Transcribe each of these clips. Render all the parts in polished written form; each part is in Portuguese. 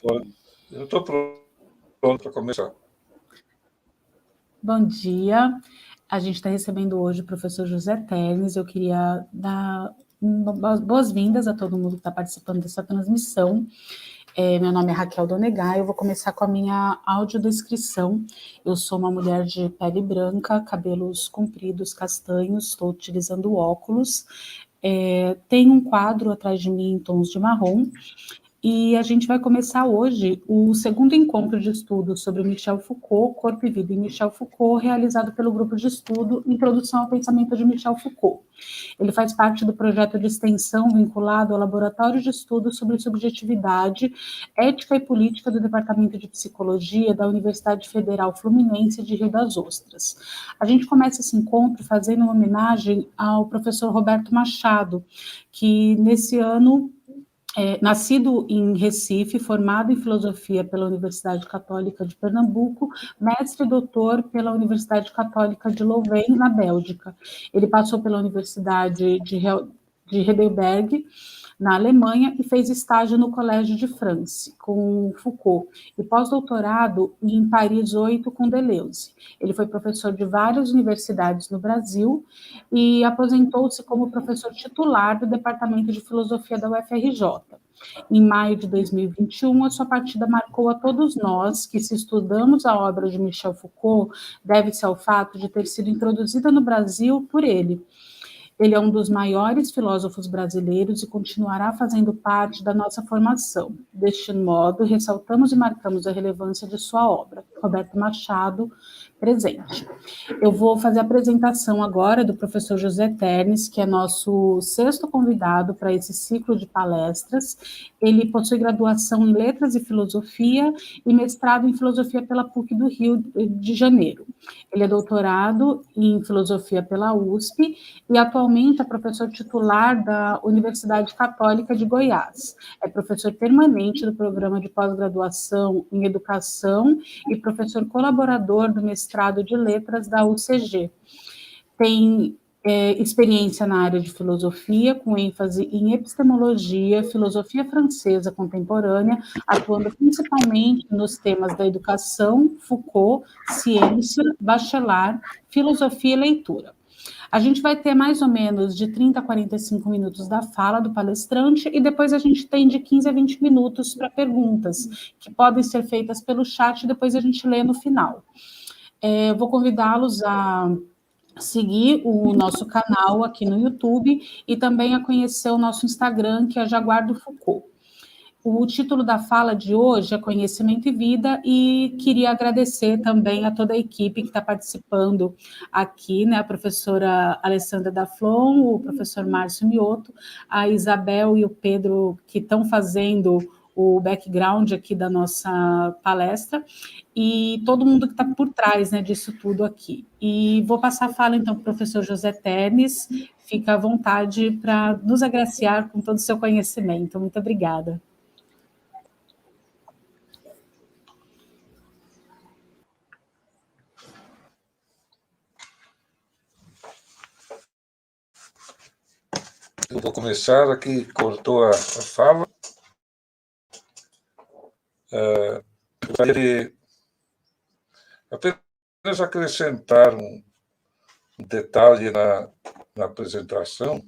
Eu estou pronto para começar. Bom dia. A gente está recebendo hoje o professor José Ternes. Eu queria dar boas-vindas a todo mundo que está participando dessa transmissão. Meu nome é Raquel Donegai, eu vou começar com a minha audiodescrição. Eu sou uma mulher de pele branca, cabelos compridos, castanhos, estou utilizando óculos. Tenho um quadro atrás de mim em tons de marrom. E a gente vai começar hoje o segundo encontro de estudo sobre Michel Foucault, Corpo e Vida em Michel Foucault, realizado pelo grupo de estudo Introdução ao Pensamento de Michel Foucault. Ele faz parte do projeto de extensão vinculado ao Laboratório de Estudos sobre Subjetividade, Ética e Política do Departamento de Psicologia da Universidade Federal Fluminense de Rio das Ostras. A gente começa esse encontro fazendo uma homenagem ao professor Roberto Machado, que nesse ano nascido em Recife, formado em filosofia pela Universidade Católica de Pernambuco, mestre e doutor pela Universidade Católica de Louvain, na Bélgica. Ele passou pela Universidade de Heidelberg, na Alemanha, e fez estágio no Collège de France, com Foucault, e pós-doutorado em Paris 8, com Deleuze. Ele foi professor de várias universidades no Brasil e aposentou-se como professor titular do Departamento de Filosofia da UFRJ. Em maio de 2021, a sua partida marcou a todos nós que, se estudamos a obra de Michel Foucault, deve-se ao fato de ter sido introduzida no Brasil por ele. Ele é um dos maiores filósofos brasileiros e continuará fazendo parte da nossa formação. Deste modo, ressaltamos e marcamos a relevância de sua obra. Roberto Machado, presente. Eu vou fazer a apresentação agora do professor José Ternes, que é nosso sexto convidado para esse ciclo de palestras. Ele possui graduação em Letras e Filosofia e mestrado em Filosofia pela PUC do Rio de Janeiro. Ele é doutorado em Filosofia pela USP e atualmente é professor titular da Universidade Católica de Goiás. É professor permanente do programa de pós-graduação em Educação e professor colaborador do mestrado de Letras da UCG. Tem experiência na área de filosofia, com ênfase em epistemologia, filosofia francesa contemporânea, atuando principalmente nos temas da educação, Foucault, ciência, Bachelard, filosofia e leitura. A gente vai ter mais ou menos de 30 a 45 minutos da fala do palestrante e depois a gente tem de 15 a 20 minutos para perguntas, que podem ser feitas pelo chat e depois a gente lê no final. Eu vou convidá-los a seguir o nosso canal aqui no YouTube e também a conhecer o nosso Instagram, que é Jaguar do Foucault. O título da fala de hoje é Conhecimento e Vida, e queria agradecer também a toda a equipe que está participando aqui, né, a professora Alessandra Daflon, o professor Márcio Mioto, a Isabel e o Pedro, que estão fazendo o background aqui da nossa palestra, e todo mundo que está por trás, né, disso tudo aqui. E vou passar a fala, então, para o professor José Ternes. Fica à vontade para nos agraciar com todo o seu conhecimento. Muito obrigada. Eu vou começar aqui, cortou a fala. Eu gostaria apenas acrescentar um detalhe na apresentação.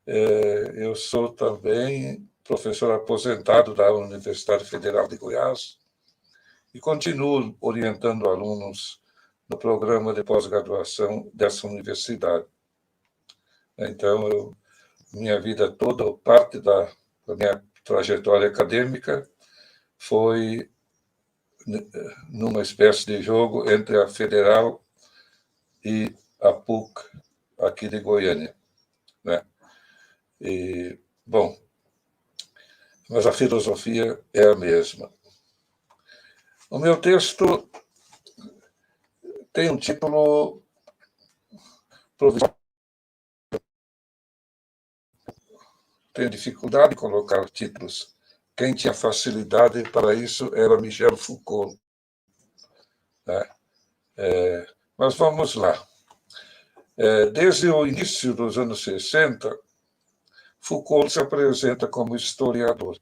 Eu sou também professor aposentado da Universidade Federal de Goiás e continuo orientando alunos no programa de pós-graduação dessa universidade. Então, minha vida toda, parte da minha trajetória acadêmica foi numa espécie de jogo entre a Federal e a PUC aqui de Goiânia, né? E, bom, mas a filosofia é a mesma. O meu texto tem um título provisório. Tenho dificuldade de colocar títulos. Quem tinha facilidade para isso era Michel Foucault, né? Mas vamos lá. Desde o início dos anos 60, Foucault se apresenta como historiador.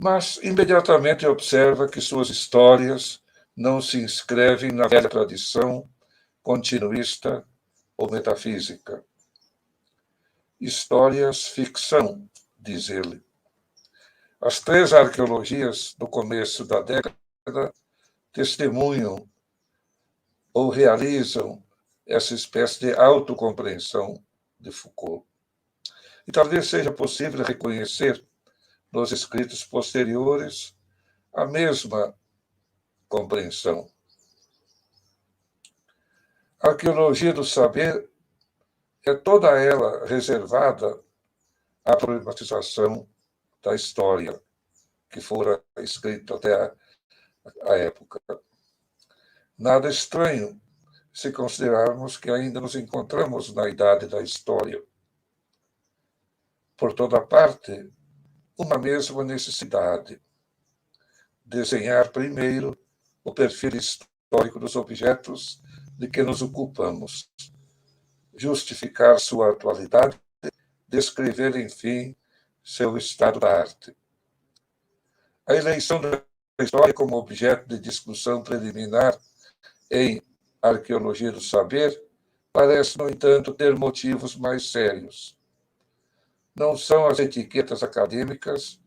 mas imediatamente observa que suas histórias não se inscrevem na velha tradição continuista ou metafísica. Histórias ficção, diz ele. As 3 arqueologias do começo da década testemunham ou realizam essa espécie de autocompreensão de Foucault. E talvez seja possível reconhecer nos escritos posteriores a mesma compreensão. A arqueologia do saber é toda ela reservada à problematização da história que fora escrita até a época. Nada estranho se considerarmos que ainda nos encontramos na idade da história. Por toda parte, uma mesma necessidade: desenhar primeiro o perfil histórico dos objetos de que nos ocupamos, justificar sua atualidade, descrever, enfim, seu estado da arte. A eleição da história como objeto de discussão preliminar em arqueologia do saber parece, no entanto, ter motivos mais sérios. Não são as etiquetas acadêmicas,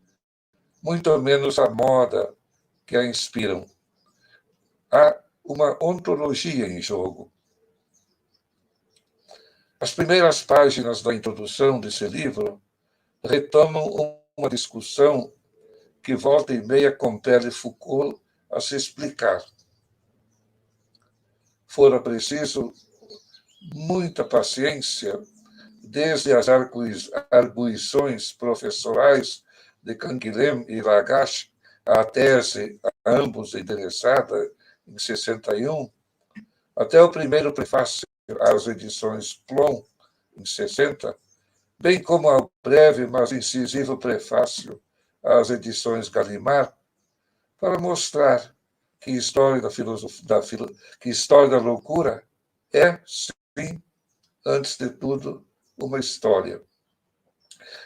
muito menos a moda que a inspiram. Há uma ontologia em jogo. As primeiras páginas da introdução desse livro retomam uma discussão que volta e meia compele Foucault a se explicar. Fora preciso muita paciência, desde as arguições professorais de Canguilhem e Lagache, à tese a ambos endereçada em 61, até o primeiro prefácio às edições Plon, em 60, bem como ao breve, mas incisivo prefácio às edições Gallimard, para mostrar que história que história da loucura é, sim, antes de tudo, uma história,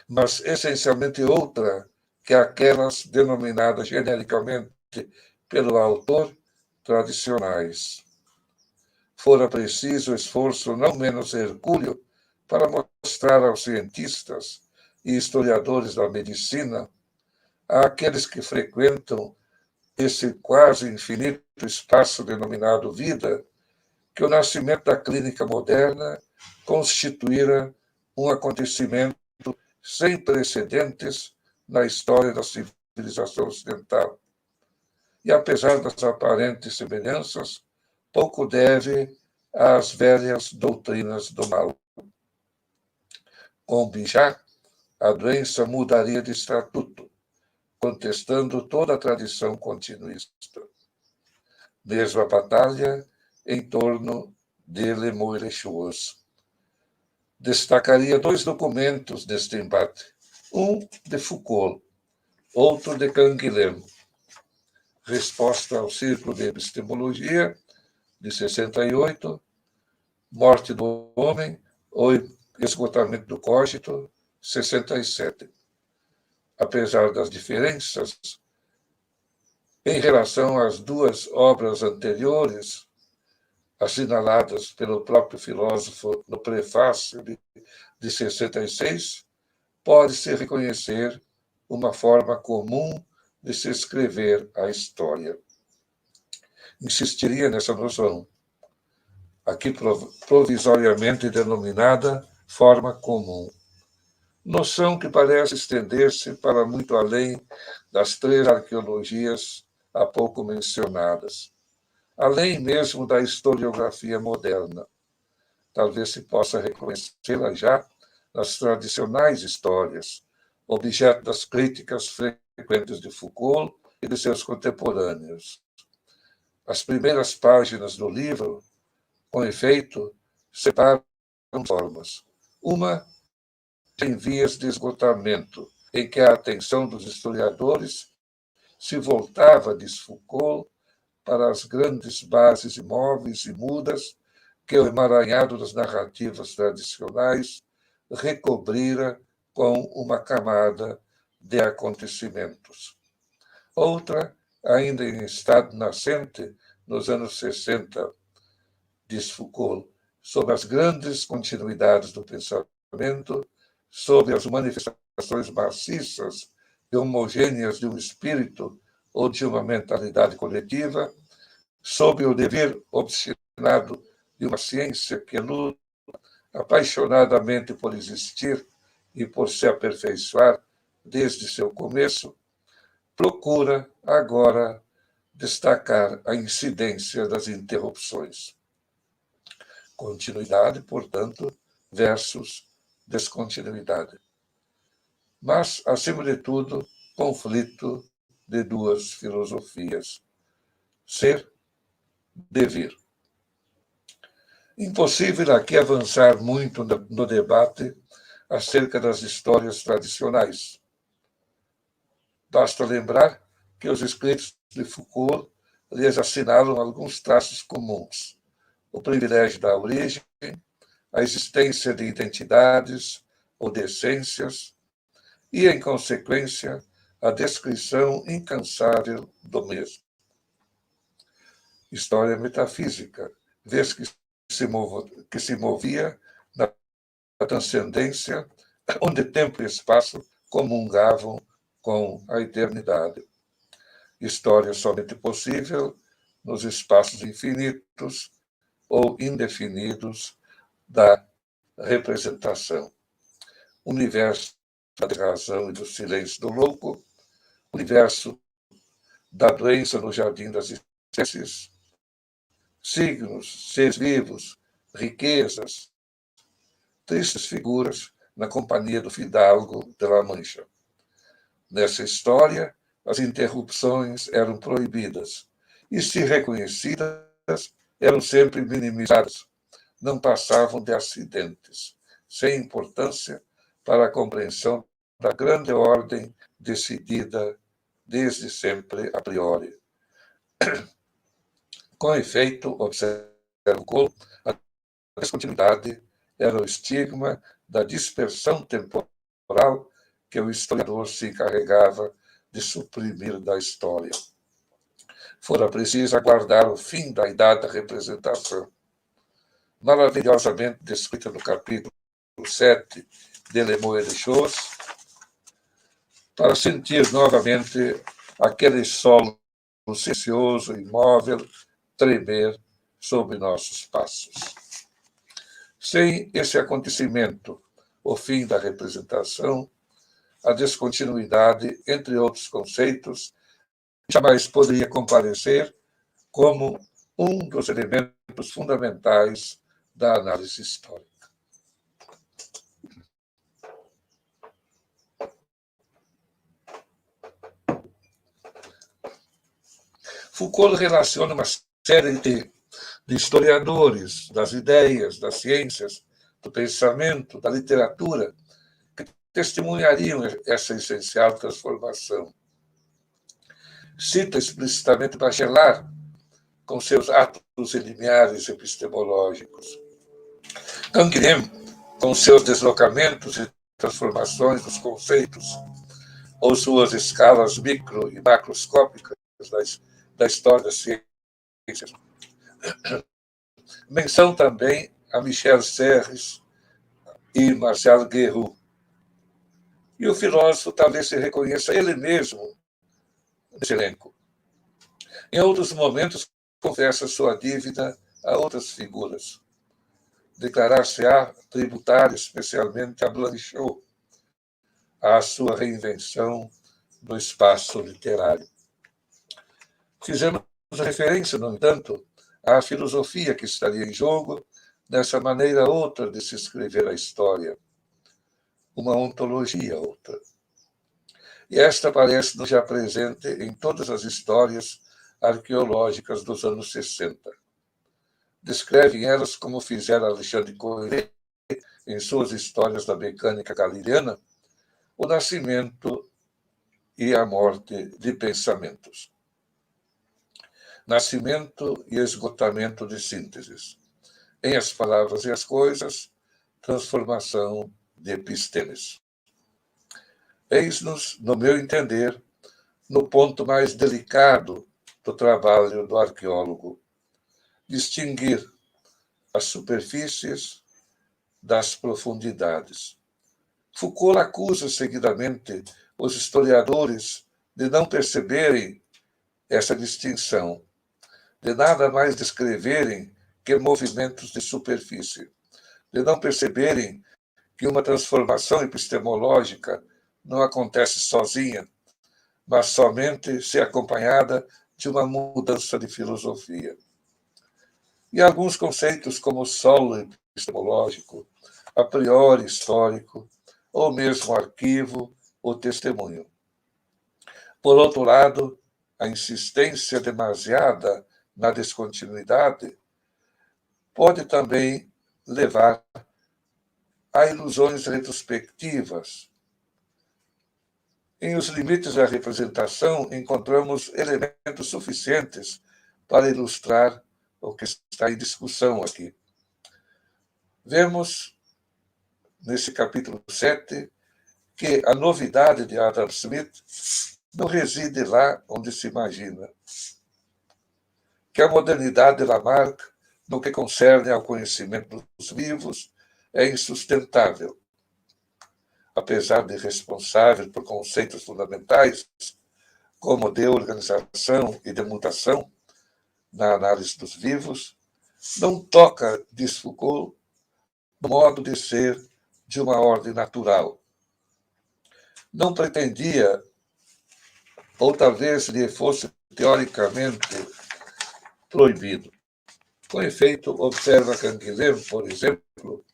mas essencialmente outra que aquelas denominadas genericamente pelo autor tradicionais. Fora preciso esforço não menos hercúleo para mostrar aos cientistas e historiadores da medicina, àqueles que frequentam esse quase infinito espaço denominado vida, que o nascimento da clínica moderna constituíra um acontecimento sem precedentes na história da civilização ocidental. E, apesar das aparentes semelhanças, pouco deve às velhas doutrinas do mal. Com Bijá, a doença mudaria de estatuto, contestando toda a tradição continuista. Mesma batalha em torno de Le Moyre-Chouos. Destacaria 2 documentos deste embate, um de Foucault, outro de Canguilhem. Resposta ao Círculo de Epistemologia, de 68, Morte do Homem ou Esgotamento do Cógito, 67. Apesar das diferenças, em relação às 2 obras anteriores, assinaladas pelo próprio filósofo no prefácio de 66, pode-se reconhecer uma forma comum de se escrever a história. Insistiria nessa noção, aqui provisoriamente denominada forma comum. Noção que parece estender-se para muito além das 3 arqueologias há pouco mencionadas, além mesmo da historiografia moderna. Talvez se possa reconhecê-la já nas tradicionais histórias, objeto das críticas frequentes de Foucault e de seus contemporâneos. As primeiras páginas do livro, com efeito, separam formas. Uma em vias de esgotamento, em que a atenção dos historiadores se voltava, diz Foucault, para as grandes bases imóveis e mudas que o emaranhado das narrativas tradicionais recobrira com uma camada de acontecimentos. Outra, ainda em estado nascente, nos anos 60, diz Foucault, sobre as grandes continuidades do pensamento, sobre as manifestações maciças e homogêneas de um espírito ou de uma mentalidade coletiva, sobre o dever obstinado de uma ciência que luta apaixonadamente por existir e por se aperfeiçoar desde seu começo, procura agora destacar a incidência das interrupções. Continuidade, portanto, versus descontinuidade. Mas, acima de tudo, conflito de duas filosofias: ser, dever. Impossível aqui avançar muito no debate acerca das histórias tradicionais. Basta lembrar que os escritos de Foucault lhes assinalam alguns traços comuns: o privilégio da origem, a existência de identidades ou de essências e, em consequência, a descrição incansável do mesmo. História metafísica, vez que se movia na transcendência, onde tempo e espaço comungavam com a eternidade. História somente possível nos espaços infinitos ou indefinidos da representação. Universo da razão e do silêncio do louco, universo da doença no jardim das espécies, signos, seres vivos, riquezas, tristes figuras na companhia do fidalgo de La Mancha. Nessa história, as interrupções eram proibidas e, se reconhecidas, eram sempre minimizadas, não passavam de acidentes, sem importância para a compreensão da grande ordem decidida desde sempre a priori. Com efeito, observa Foucault, a descontinuidade era o estigma da dispersão temporal que o historiador se encarregava de suprimir da história. Fora preciso aguardar o fim da idade da representação, maravilhosamente descrita no capítulo 7 de Le Mots et les Choses, para sentir novamente aquele solo silencioso e imóvel tremer sob nossos passos. Sem esse acontecimento, o fim da representação, a descontinuidade, entre outros conceitos, jamais poderia comparecer como um dos elementos fundamentais da análise histórica. Foucault relaciona uma série de historiadores das ideias, das ciências, do pensamento, da literatura, que testemunhariam essa essencial transformação. Cita explicitamente Bachelard, com seus atos limiares epistemológicos. Canguilhem, com seus deslocamentos e transformações dos conceitos, ou suas escalas micro e macroscópicas da história das ciências. Menção também a Michel Serres e Marcel Guerroux. E o filósofo talvez se reconheça ele mesmo nesse elenco. Em outros momentos, confessa sua dívida a outras figuras. Declarar-se-á tributário especialmente a Blanchot, à sua reinvenção do espaço literário. Fizemos referência, no entanto, à filosofia que estaria em jogo nessa maneira outra de se escrever a história, uma ontologia outra. E esta parece-nos já presente em todas as histórias arqueológicas dos anos 60. Descrevem elas, como fizera Alexandre Coiré em suas histórias da mecânica galileana, o nascimento e a morte de pensamentos. Nascimento e esgotamento de sínteses. Em As Palavras e as Coisas, transformação de epistemes. Eis-nos, no meu entender, no ponto mais delicado do trabalho do arqueólogo: distinguir as superfícies das profundidades. Foucault acusa seguidamente os historiadores de não perceberem essa distinção, de nada mais descreverem que movimentos de superfície, de não perceberem que uma transformação epistemológica não acontece sozinha, mas somente se acompanhada de uma mudança de filosofia. E alguns conceitos como solo epistemológico, a priori histórico, ou mesmo arquivo ou testemunho. Por outro lado, a insistência demasiada na descontinuidade pode também levar a ilusões retrospectivas. Em Os Limites da Representação, encontramos elementos suficientes para ilustrar o que está em discussão aqui. Vemos, nesse capítulo 7, que a novidade de Adam Smith não reside lá onde se imagina. Que a modernidade de Lamarck, no que concerne ao conhecimento dos vivos, é insustentável. Apesar de responsável por conceitos fundamentais, como de organização e de mutação, na análise dos vivos, não toca, diz Foucault, no modo de ser de uma ordem natural. Não pretendia, ou talvez lhe fosse teoricamente proibido. Com efeito, observa Canguilhem, por exemplo,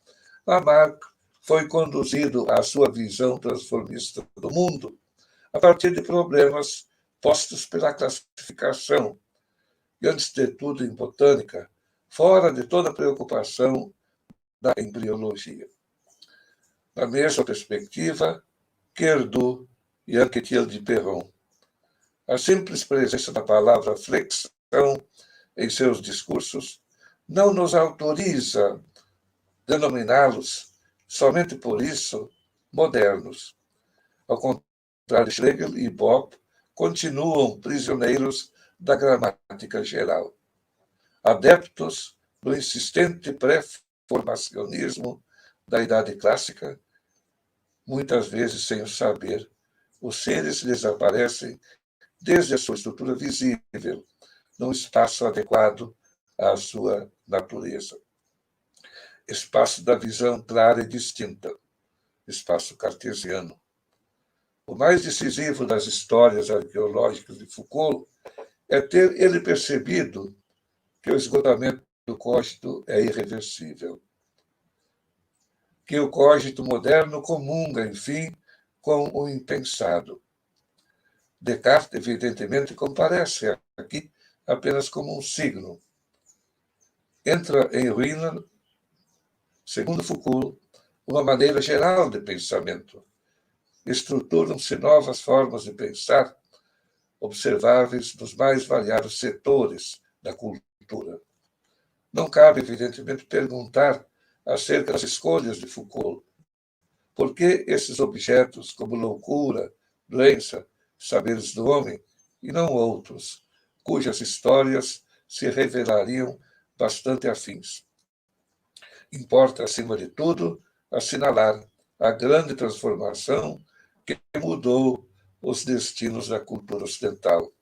Lamarck foi conduzido à sua visão transformista do mundo a partir de problemas postos pela classificação, e, antes de tudo, em botânica, fora de toda preocupação da embriologia. Na mesma perspectiva, Querdu e Anquetil de Perron. A simples presença da palavra flexão em seus discursos não nos autoriza a denominá-los, somente por isso, modernos. Ao contrário, Schlegel e Bob continuam prisioneiros da gramática geral, adeptos do insistente pré-formacionismo da Idade Clássica. Muitas vezes, sem o saber, os seres desaparecem desde a sua estrutura visível, num espaço adequado à sua natureza. Espaço da visão clara e distinta, espaço cartesiano. O mais decisivo das histórias arqueológicas de Foucault é ter ele percebido que o esgotamento do cogito é irreversível, que o cogito moderno comunga, enfim, com o impensado. Descartes, evidentemente, comparece aqui apenas como um signo. Entra em ruína, segundo Foucault, uma maneira geral de pensamento. Estruturam-se novas formas de pensar, observáveis nos mais variados setores da cultura. Não cabe, evidentemente, perguntar acerca das escolhas de Foucault. Por que esses objetos, como loucura, doença, saberes do homem, e não outros, cujas histórias se revelariam bastante afins? Importa, acima de tudo, assinalar a grande transformação que mudou os destinos da cultura ocidental.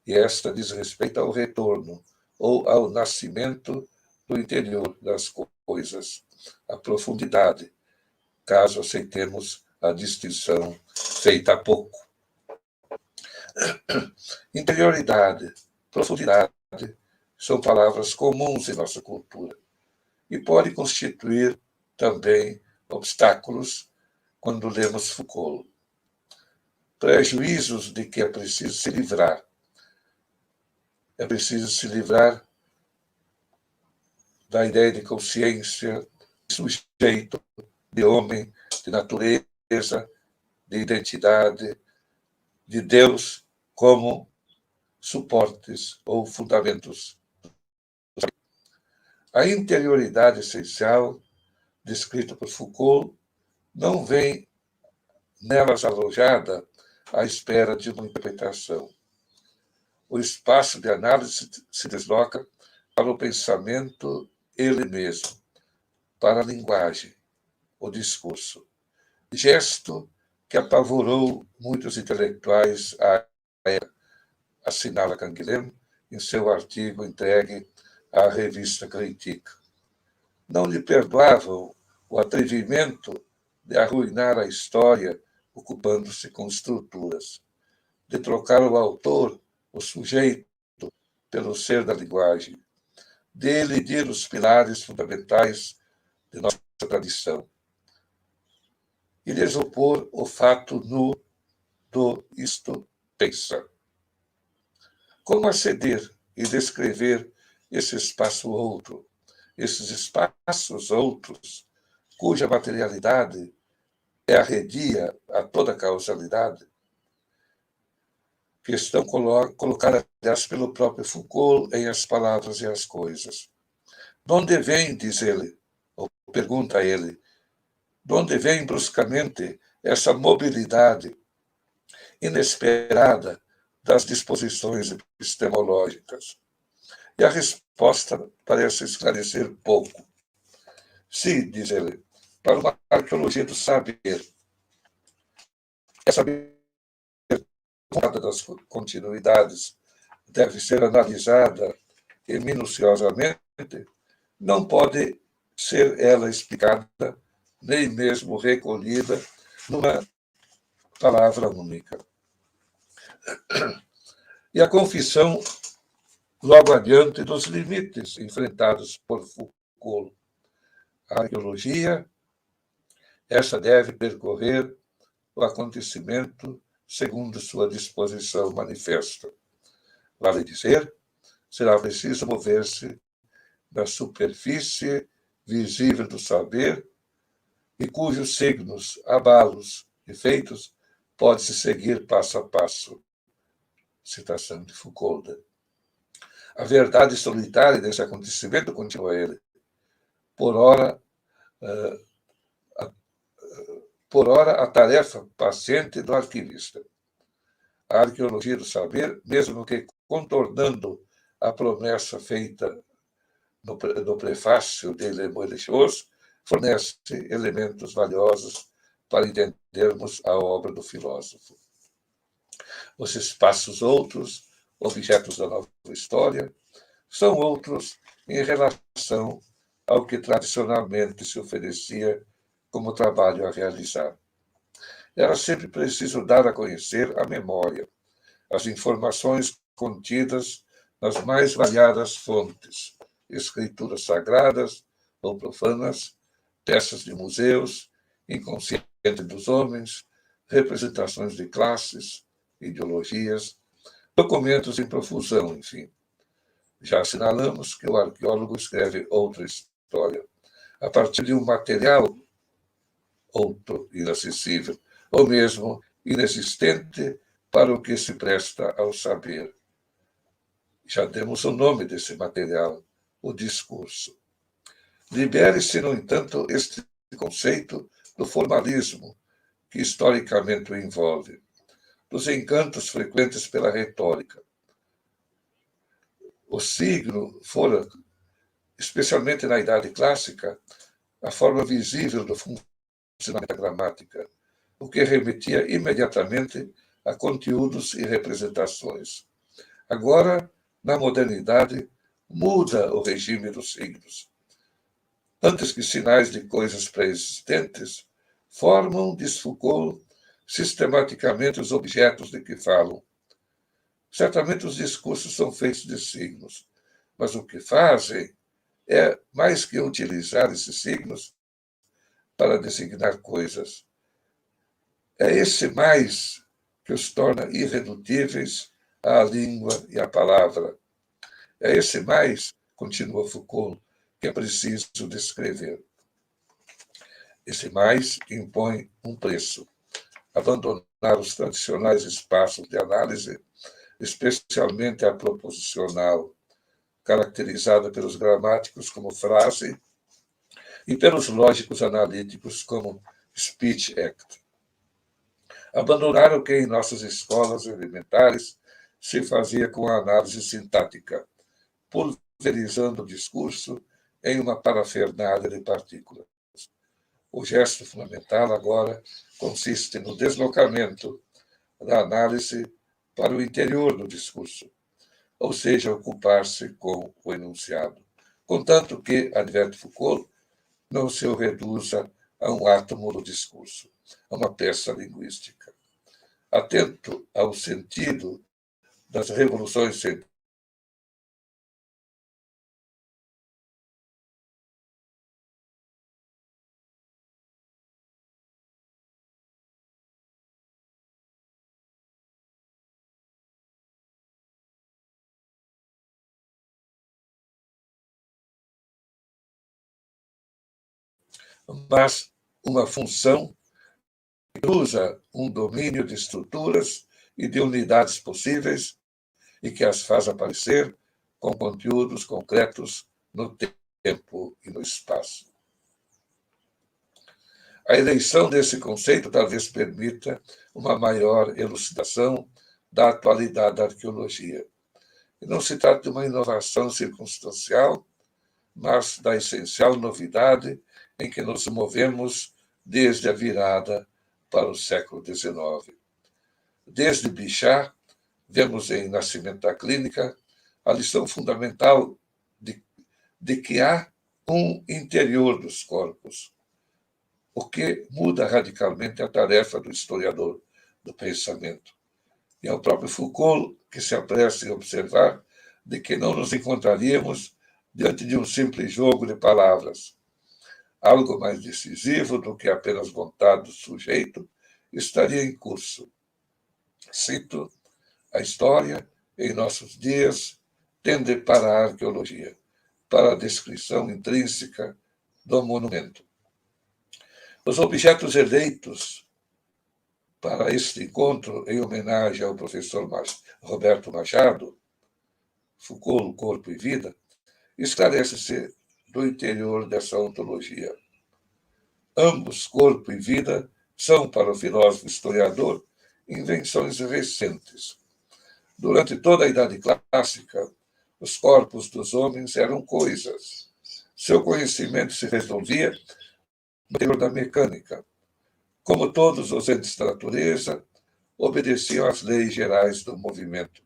E esta diz respeito ao retorno, ou ao nascimento do interior das coisas, a profundidade, caso aceitemos a distinção feita há pouco. Interioridade, profundidade, são palavras comuns em nossa cultura e podem constituir também obstáculos quando lemos Foucault. Prejuízos de que é preciso se livrar. É preciso se livrar da ideia de consciência, de sujeito, de homem, de natureza, de identidade, de Deus como suportes ou fundamentos. A interioridade essencial, descrita por Foucault, não vem nelas alojada à espera de uma interpretação. O espaço de análise se desloca para o pensamento ele mesmo, para a linguagem, o discurso. Gesto que apavorou muitos intelectuais à época, assinala Canguilhem em seu artigo entregue à revista Critique. Não lhe perdoavam o atrevimento de arruinar a história ocupando-se com estruturas, de trocar o autor, o sujeito, pelo ser da linguagem, de elidir os pilares fundamentais de nossa tradição e lhes opor o fato nu do isto pensa. Como aceder e descrever esse espaço outro, esses espaços outros, cuja materialidade é arredia a toda causalidade? Questão colocada, aliás, pelo próprio Foucault em As Palavras e as Coisas. De onde vem, diz ele, ou pergunta ele, de onde vem bruscamente essa mobilidade inesperada das disposições epistemológicas? E a resposta parece esclarecer pouco. Se, diz ele, para uma arqueologia do saber, essa das continuidades deve ser analisada e minuciosamente, não pode ser ela explicada, nem mesmo recolhida numa palavra única. E a confissão, logo adiante, dos limites enfrentados por Foucault. A arqueologia, essa deve percorrer o acontecimento segundo sua disposição manifesta. Vale dizer, será preciso mover-se na superfície visível do saber e cujos signos, abalos, efeitos pode-se seguir passo a passo. Citação de Foucault. A verdade solitária desse acontecimento, continua ele, por ora a tarefa paciente do arquivista. A arqueologia do saber, mesmo que contornando a promessa feita no prefácio de Le Moyne-Chose, fornece elementos valiosos para entendermos a obra do filósofo. Os espaços outros, objetos da nova história, são outros em relação ao que tradicionalmente se oferecia como trabalho a realizar. Era sempre preciso dar a conhecer a memória, as informações contidas nas mais variadas fontes, escrituras sagradas ou profanas, peças de museus, inconsciente dos homens, representações de classes, ideologias, documentos em profusão, enfim. Já assinalamos que o arqueólogo escreve outra história, a partir de um material outro inacessível, ou mesmo inexistente para o que se presta ao saber. Já demos o nome desse material, o discurso. Libere-se, no entanto, este conceito do formalismo que historicamente o envolve, dos encantos frequentes pela retórica. O signo fora, especialmente na Idade Clássica, a forma visível do funcionamento da gramática, o que remetia imediatamente a conteúdos e representações. Agora, na modernidade, muda o regime dos signos. Antes que sinais de coisas pré-existentes, formam, diz Foucault, sistematicamente os objetos de que falam. Certamente os discursos são feitos de signos, mas o que fazem é mais que utilizar esses signos para designar coisas. É esse mais que os torna irredutíveis à língua e à palavra. É esse mais, continua Foucault, que é preciso descrever. Esse mais impõe um preço. Abandonar os tradicionais espaços de análise, especialmente a proposicional, caracterizada pelos gramáticos como frase e pelos lógicos analíticos como speech act. abandonar o que em nossas escolas elementares se fazia com a análise sintática, pulverizando o discurso em uma parafernália de partículas. O gesto fundamental agora consiste no deslocamento da análise para o interior do discurso, ou seja, ocupar-se com o enunciado, contanto que, adverte Foucault, não se o reduza a um átomo do discurso, a uma peça linguística. Atento ao sentido das revoluções científicas, mas uma função que usa um domínio de estruturas e de unidades possíveis e que as faz aparecer com conteúdos concretos no tempo e no espaço. A eleição desse conceito talvez permita uma maior elucidação da atualidade da arqueologia. E não se trata de uma inovação circunstancial, mas da essencial novidade em que nos movemos desde a virada para o século XIX. Desde Bichat, vemos em Nascimento da Clínica a lição fundamental de que há um interior dos corpos, o que muda radicalmente a tarefa do historiador do pensamento. E é o próprio Foucault que se apressa em observar de que não nos encontraríamos diante de um simples jogo de palavras. Algo mais decisivo do que apenas vontade do sujeito estaria em curso. Cito: a história, em nossos dias, tende para a arqueologia, para a descrição intrínseca do monumento. Os objetos eleitos para este encontro, em homenagem ao professor Roberto Machado, Foucault, Corpo e Vida, esclarece-se do interior dessa ontologia. Ambos, corpo e vida, são, para o filósofo historiador, invenções recentes. Durante toda a Idade Clássica, os corpos dos homens eram coisas. Seu conhecimento se resolvia no interior da mecânica. Como todos os entes da natureza, obedeciam às leis gerais do movimento.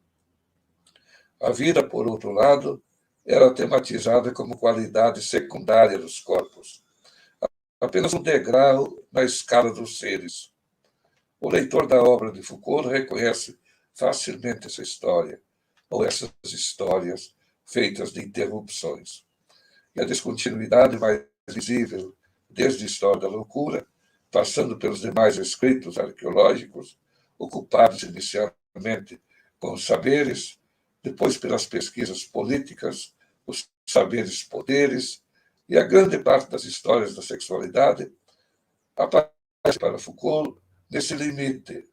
A vida, por outro lado, era tematizada como qualidade secundária dos corpos, apenas um degrau na escala dos seres. O leitor da obra de Foucault reconhece facilmente essa história, ou essas histórias feitas de interrupções. E a descontinuidade mais visível, desde a história da loucura, passando pelos demais escritos arqueológicos, ocupados inicialmente com os saberes, depois pelas pesquisas políticas, os saberes-poderes, e a grande parte das histórias da sexualidade, aparece para Foucault nesse limite,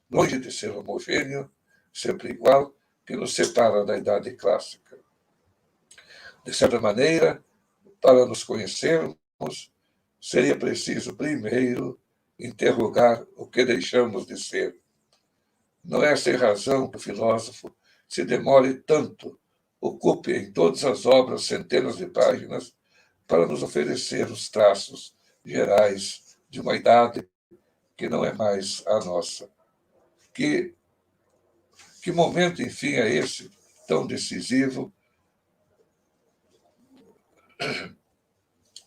longe de ser homogêneo, sempre igual, que nos separa da Idade Clássica. De certa maneira, para nos conhecermos, seria preciso primeiro interrogar o que deixamos de ser. Não é sem razão que o filósofo se demore tanto, ocupe em todas as obras centenas de páginas para nos oferecer os traços gerais de uma idade que não é mais a nossa. Que momento, enfim, é esse tão decisivo?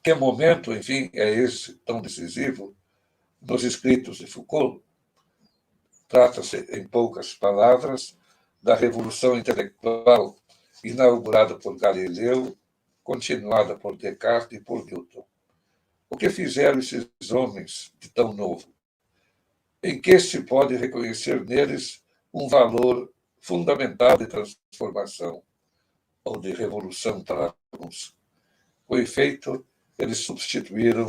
Que momento, enfim, é esse tão decisivo nos escritos de Foucault? Trata-se, em poucas palavras, da revolução intelectual inaugurada por Galileu, continuada por Descartes e por Newton. O que fizeram esses homens de tão novo? Em que se pode reconhecer neles um valor fundamental de transformação ou de revolução para alguns? Com efeito, eles substituíram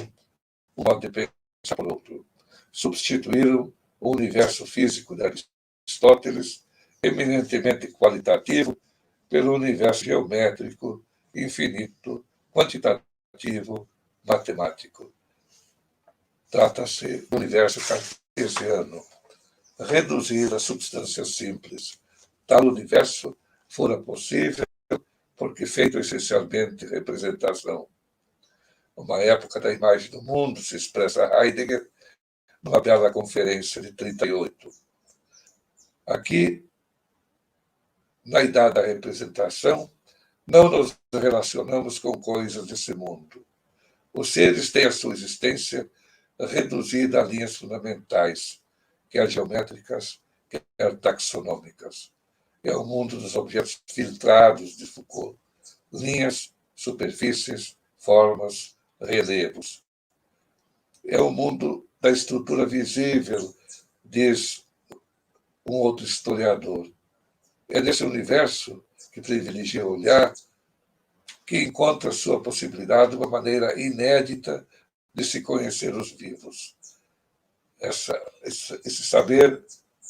um modo de pensar por outro. Substituíram o universo físico de Aristóteles, eminentemente qualitativo, pelo universo geométrico, infinito, quantitativo, matemático. Trata-se do universo cartesiano. reduzir a substância simples. Tal universo fora possível porque feito essencialmente representação. Uma época da imagem do mundo, se expressa Heidegger numa bela conferência de 38. Aqui, na idade da representação, não nos relacionamos com coisas desse mundo. Os seres têm a sua existência reduzida a linhas fundamentais, quer geométricas, quer taxonômicas. É o mundo dos objetos filtrados de Foucault. Linhas, superfícies, formas, relevos. É o mundo da estrutura visível, diz um outro historiador. É nesse universo que privilegia olhar que encontra sua possibilidade uma maneira inédita de se conhecer os vivos. Esse saber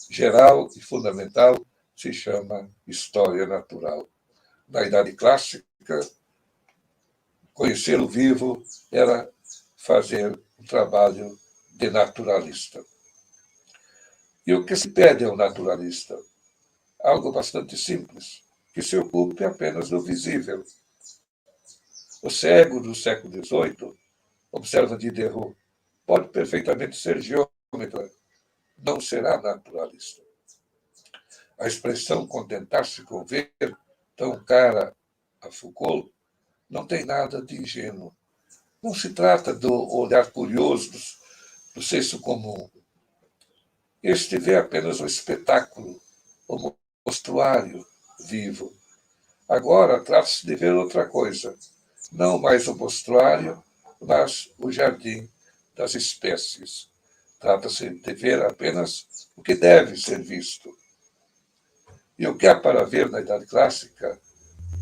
geral e fundamental se chama história natural. Na Idade Clássica, conhecer o vivo era fazer um trabalho de naturalista. E o que se pede ao naturalista? Algo bastante simples, que se ocupe apenas do visível. O cego do século XVIII, observa Diderot, pode perfeitamente ser geômetra, não será naturalista. A expressão contentar-se com ver, tão cara a Foucault, não tem nada de ingênuo. Não se trata do olhar curioso do senso comum. Este vê apenas o espetáculo, o mostruário vivo. Agora trata-se de ver outra coisa, não mais o mostruário, mas o jardim das espécies. Trata-se de ver apenas o que deve ser visto. E o que há para ver na Idade Clássica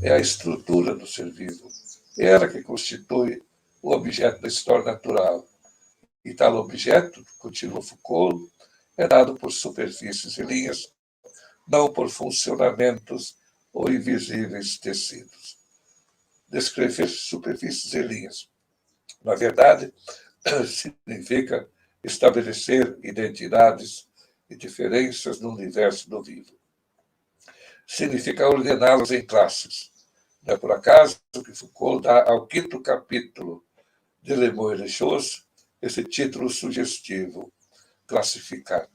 é a estrutura do ser vivo. É ela que constitui o objeto da história natural. E tal objeto, continua Foucault, é dado por superfícies e linhas, não por funcionamentos ou invisíveis tecidos. Descrever superfícies e linhas, na verdade, significa estabelecer identidades e diferenças no universo do vivo. Significa ordená-las em classes. Não é por acaso que Foucault dá ao 5º capítulo de Le Mots et les Choses esse título sugestivo, classificar.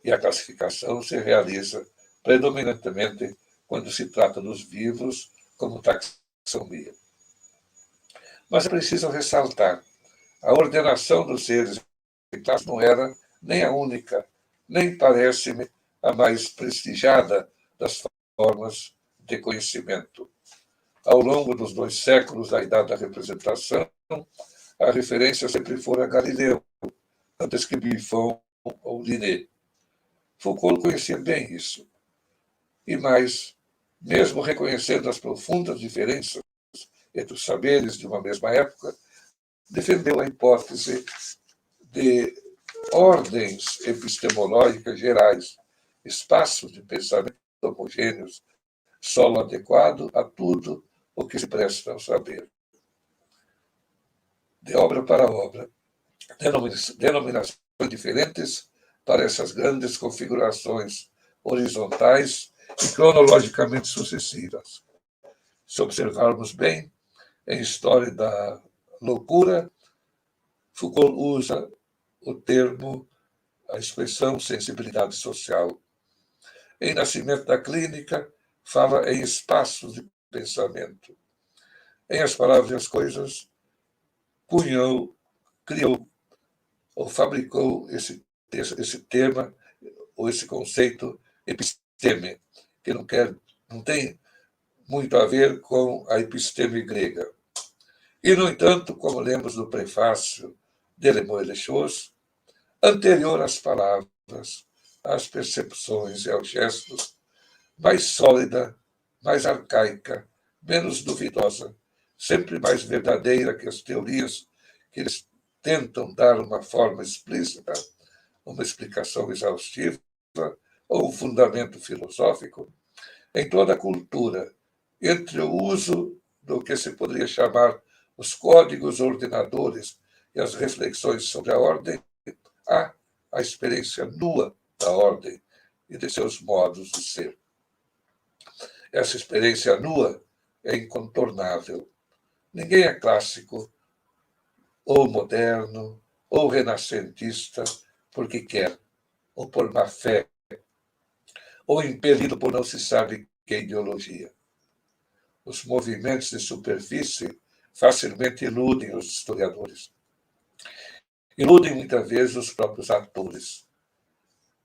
E a classificação se realiza predominantemente quando se trata dos vivos como taxonomia. Mas é preciso ressaltar, a ordenação dos seres em classe não era nem a única, nem parece-me a mais prestigiada das formas de conhecimento. Ao longo dos 2 séculos da Idade da Representação, a referência sempre fora Galileu, antes que Buffon ou Linné. Foucault conhecia bem isso. E mais, mesmo reconhecendo as profundas diferenças entre os saberes de uma mesma época, defendeu a hipótese de ordens epistemológicas gerais, espaços de pensamento homogêneos, solo adequado a tudo o que se presta ao saber. De obra para obra, denominações diferentes para essas grandes configurações horizontais e cronologicamente sucessivas. Se observarmos bem, em História da Loucura, Foucault usa o termo, a expressão sensibilidade social. Em Nascimento da Clínica, fala em espaços de pensamento. Em As Palavras e as Coisas, criou ou fabricou esse tema, ou esse conceito episteme, que não tem muito a ver com a episteme grega. E, no entanto, como lemos no prefácio de Le Mots et les Choses, anterior às palavras, às percepções e aos gestos, mais sólida, mais arcaica, menos duvidosa, sempre mais verdadeira que as teorias que eles tentam dar uma forma explícita, uma explicação exaustiva ou um fundamento filosófico, em toda a cultura, entre o uso do que se poderia chamar os códigos ordenadores e as reflexões sobre a ordem, há a experiência nua da ordem e de seus modos de ser. Essa experiência nua é incontornável. Ninguém é clássico, ou moderno, ou renascentista, porque quer, ou por má fé, ou impelido por não se sabe que ideologia. Os movimentos de superfície facilmente iludem os historiadores. Iludem muitas vezes os próprios atores.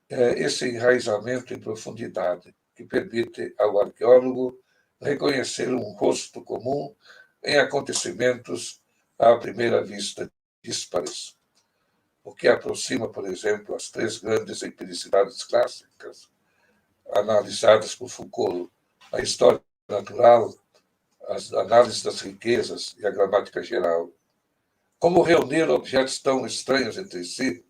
É esse enraizamento em profundidade que permite ao arqueólogo reconhecer um rosto comum em acontecimentos à primeira vista díspares, o que aproxima, por exemplo, as três grandes empiricidades clássicas analisadas por Foucault: a história natural, as análises das riquezas e a gramática geral. Como reunir objetos tão estranhos entre si,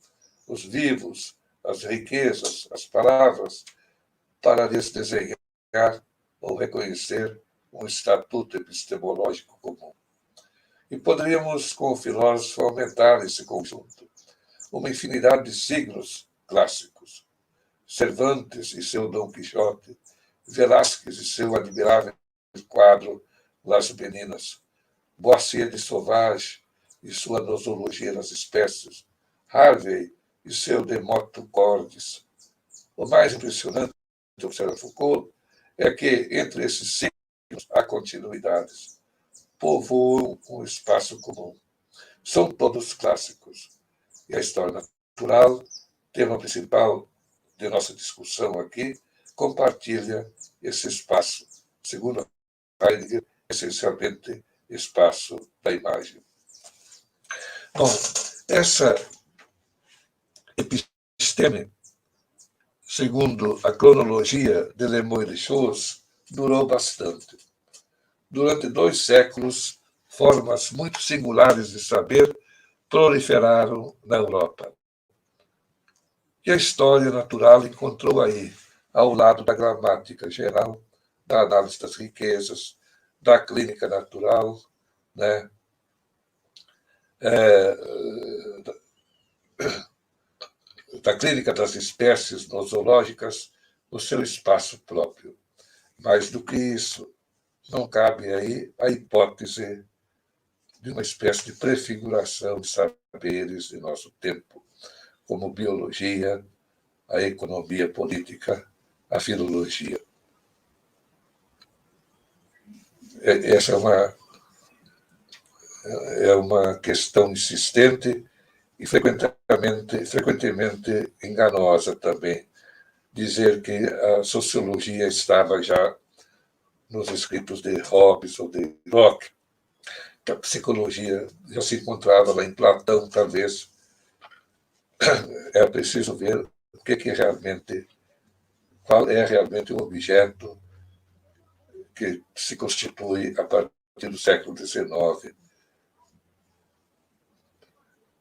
os vivos, as riquezas, as palavras, para lhes desenhar ou reconhecer um estatuto epistemológico comum? E poderíamos, com o filósofo, aumentar esse conjunto. Uma infinidade de signos clássicos. Cervantes e seu Dom Quixote, Velázquez e seu admirável quadro Las Meninas, Boissier de Sauvage e sua nosologia das espécies, Harvey e seu De Motu Cordis. O mais impressionante, observa Foucault, é que entre esses signos há continuidades, povoam um espaço comum. São todos clássicos. E a história natural, tema principal de nossa discussão aqui, compartilha esse espaço, segundo Heidegger, essencialmente espaço da imagem. Bom, essa episteme, segundo a cronologia de Lemoyne-Chose, durou bastante. Durante 2 séculos, formas muito singulares de saber proliferaram na Europa. E a história natural encontrou aí, ao lado da gramática geral, da análise das riquezas, da clínica natural, né? Da clínica das espécies nosológicas, o seu espaço próprio. Mais do que isso, não cabe aí a hipótese de uma espécie de prefiguração de saberes em nosso tempo, como biologia, a economia política, a filologia. Essa é uma questão insistente e frequentemente enganosa também, dizer que a sociologia estava já nos escritos de Hobbes ou de Locke, que a psicologia já se encontrava lá em Platão, talvez. É preciso ver o que realmente, qual é realmente o objeto que se constitui a partir do século XIX.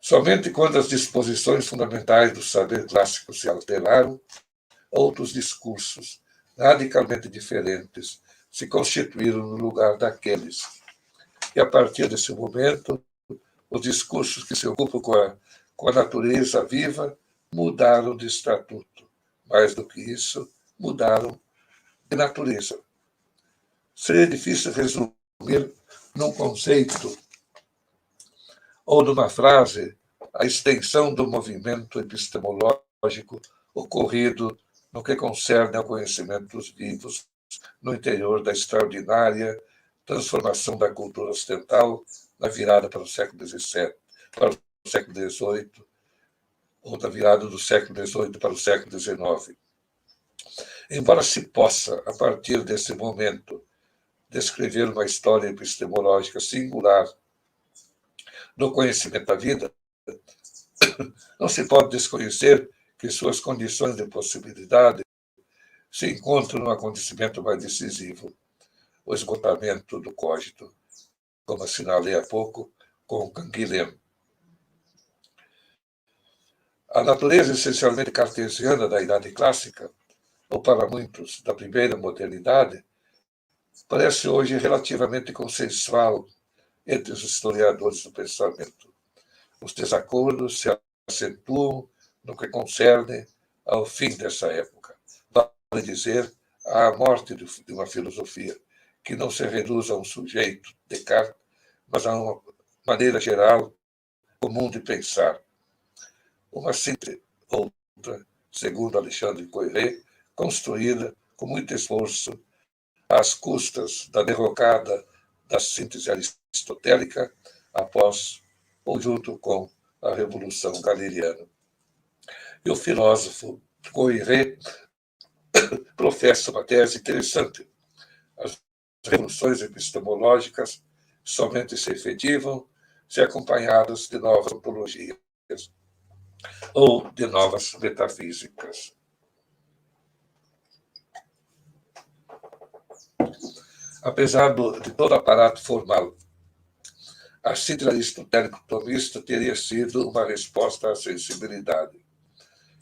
Somente quando as disposições fundamentais do saber clássico se alteraram, outros discursos radicalmente diferentes se constituíram no lugar daqueles. E a partir desse momento, os discursos que se ocupam com a natureza viva mudaram de estatuto. Mais do que isso, mudaram de natureza. Seria difícil resumir num conceito ou numa frase a extensão do movimento epistemológico ocorrido no que concerne ao conhecimento dos vivos no interior da extraordinária transformação da cultura ocidental na virada para o século XVII, para o século XVIII, ou da virada do século XVIII para o século XIX. Embora se possa, a partir desse momento, descrever uma história epistemológica singular do conhecimento da vida, não se pode desconhecer que suas condições de possibilidade se encontram no acontecimento mais decisivo, o esgotamento do cogito, como assinalei há pouco com Canguilhem. A natureza essencialmente cartesiana da Idade Clássica, ou para muitos da primeira modernidade, parece hoje relativamente consensual entre os historiadores do pensamento. Os desacordos se acentuam no que concerne ao fim dessa época. Vale dizer, à morte de uma filosofia que não se reduz a um sujeito, Descartes, mas a uma maneira geral, comum de pensar. Uma síntese, outra, segundo Alexandre Koyré, construída com muito esforço às custas da derrocada da síntese aristotélica após ou junto com a Revolução Galeriana. E o filósofo Koyré professa uma tese interessante. As revoluções epistemológicas somente se efetivam se acompanhadas de novas ontologias ou de novas metafísicas. Apesar de todo aparato formal, a síntese aristotélico-tomista teria sido uma resposta à sensibilidade.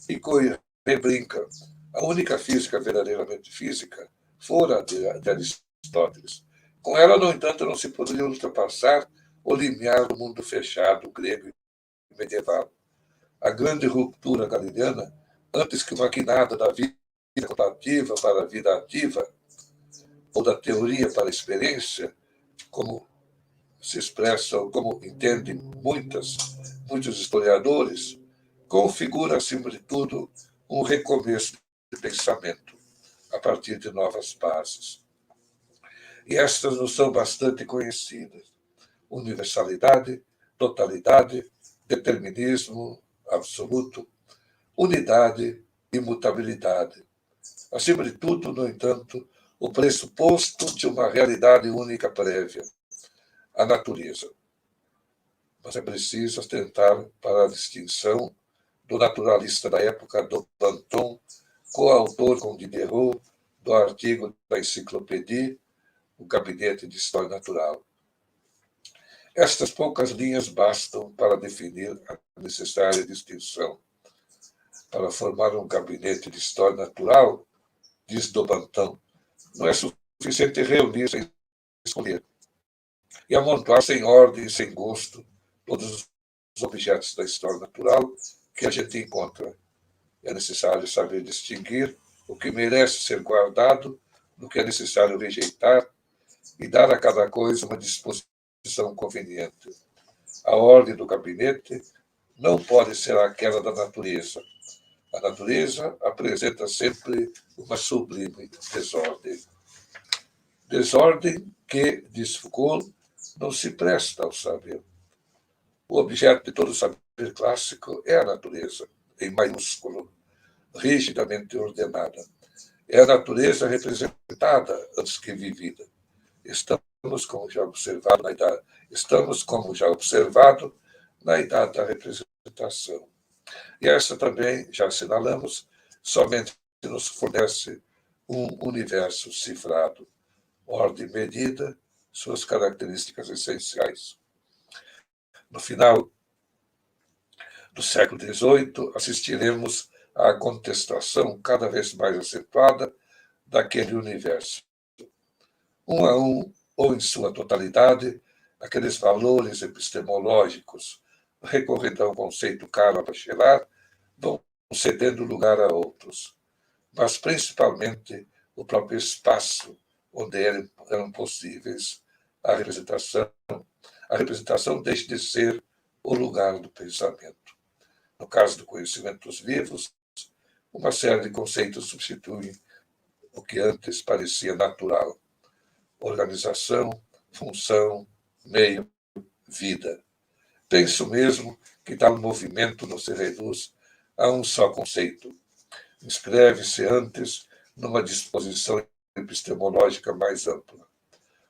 E Koyré brinca, a única física verdadeiramente física fora de Aristóteles. Com ela, no entanto, não se poderia ultrapassar o limiar do mundo fechado grego e medieval. A grande ruptura galileana, antes que maquinada da vida contemplativa para a vida ativa, ou da teoria para a experiência, como se expressam, como entendem muitos historiadores, configura, acima de tudo, um recomeço de pensamento, a partir de novas bases. E estas não são bastante conhecidas. Universalidade, totalidade, determinismo absoluto, unidade, imutabilidade. Acima de tudo, no entanto, o pressuposto de uma realidade única prévia, a natureza. Mas é preciso atentar para a distinção do naturalista da época, do Danton, coautor com Diderot do artigo da Enciclopédie, o Gabinete de História Natural. Estas poucas linhas bastam para definir a necessária distinção. Para formar um gabinete de história natural, diz Daubenton, não é suficiente reunir sem escolher e amontoar sem ordem e sem gosto todos os objetos da história natural que a gente encontra. É necessário saber distinguir o que merece ser guardado do que é necessário rejeitar e dar a cada coisa uma disposição conveniente. A ordem do gabinete não pode ser aquela da natureza. A natureza apresenta sempre uma sublime desordem. Desordem que, diz Foucault, não se presta ao saber. O objeto de todo saber clássico é a natureza, em maiúsculo, rigidamente ordenada. É a natureza representada antes que vivida. Estamos, como já observado na idade da representação. E essa também, já assinalamos, somente nos fornece um universo cifrado, ordem medida, suas características essenciais. No final do século XVIII, assistiremos à contestação cada vez mais acentuada daquele universo. Um a um, ou em sua totalidade, aqueles valores epistemológicos, recorrendo a um conceito caro a Bachelard, vão cedendo lugar a outros, mas principalmente o próprio espaço onde eram possíveis a representação. A representação deixa de ser o lugar do pensamento. No caso do conhecimento dos vivos, uma série de conceitos substituem o que antes parecia natural. Organização, função, meio, vida. Penso mesmo que tal movimento não se reduz a um só conceito. Inscreve-se antes numa disposição epistemológica mais ampla.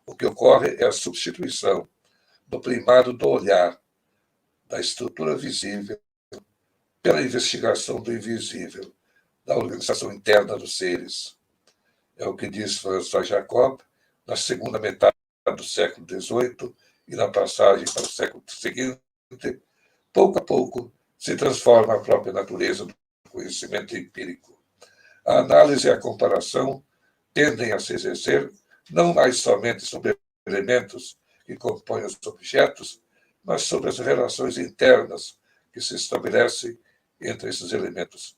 O que ocorre é a substituição do primado do olhar, da estrutura visível, pela investigação do invisível, da organização interna dos seres. É o que diz François Jacob na segunda metade do século XVIII e na passagem para o século seguinte. Pouco a pouco se transforma a própria natureza do conhecimento empírico. A análise e a comparação tendem a se exercer não mais somente sobre elementos que compõem os objetos, mas sobre as relações internas que se estabelecem entre esses elementos.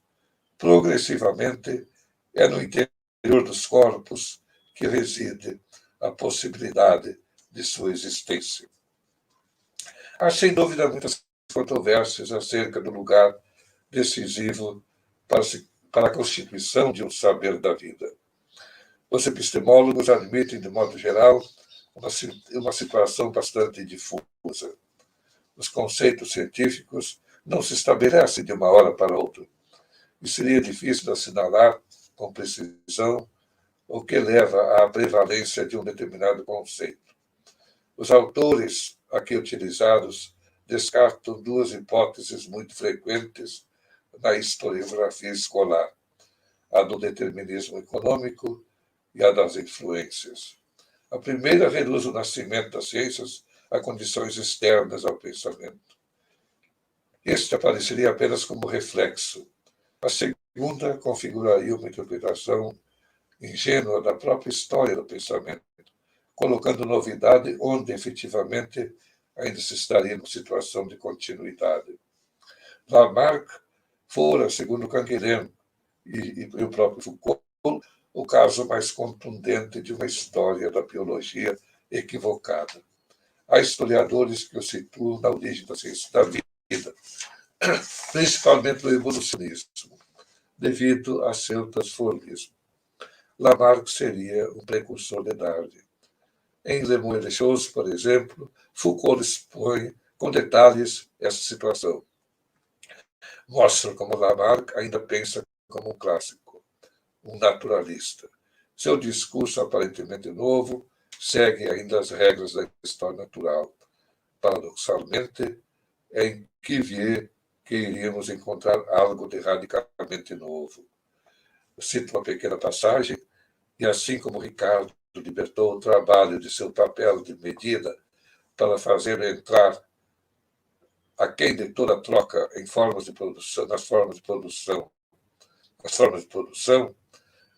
Progressivamente, é no interior dos corpos que reside a possibilidade de sua existência. Há, sem dúvida, muitas controvérsias acerca do lugar decisivo para a constituição de um saber da vida. Os epistemólogos admitem, de modo geral, uma situação bastante difusa. Os conceitos científicos não se estabelecem de uma hora para outra, e seria difícil de assinalar com precisão o que leva à prevalência de um determinado conceito. Os autores aqui utilizados descartam duas hipóteses muito frequentes na historiografia escolar, a do determinismo econômico e a das influências. A primeira reduz o nascimento das ciências a condições externas ao pensamento. Este apareceria apenas como reflexo. A segunda configuraria uma interpretação ingênua da própria história do pensamento, colocando novidade onde efetivamente ainda se estaria numa situação de continuidade. Lamarck fora, segundo Canguilhem e o próprio Foucault, o caso mais contundente de uma história da biologia equivocada. Há historiadores que o situam na origem da ciência da vida, principalmente no evolucionismo, devido a seu transformismo. Lamarck seria um precursor de Darwin. Em Le Moine des Choses, por exemplo, Foucault expõe com detalhes essa situação. Mostra como Lamarck ainda pensa como um clássico, um naturalista. Seu discurso, aparentemente novo, segue ainda as regras da história natural. Paradoxalmente, é em Cuvier que iríamos encontrar algo de radicalmente novo. Eu cito uma pequena passagem, e assim como Ricardo libertou o trabalho de seu papel de medida para fazer entrar aquém de toda troca em formas de produção, nas formas de produção,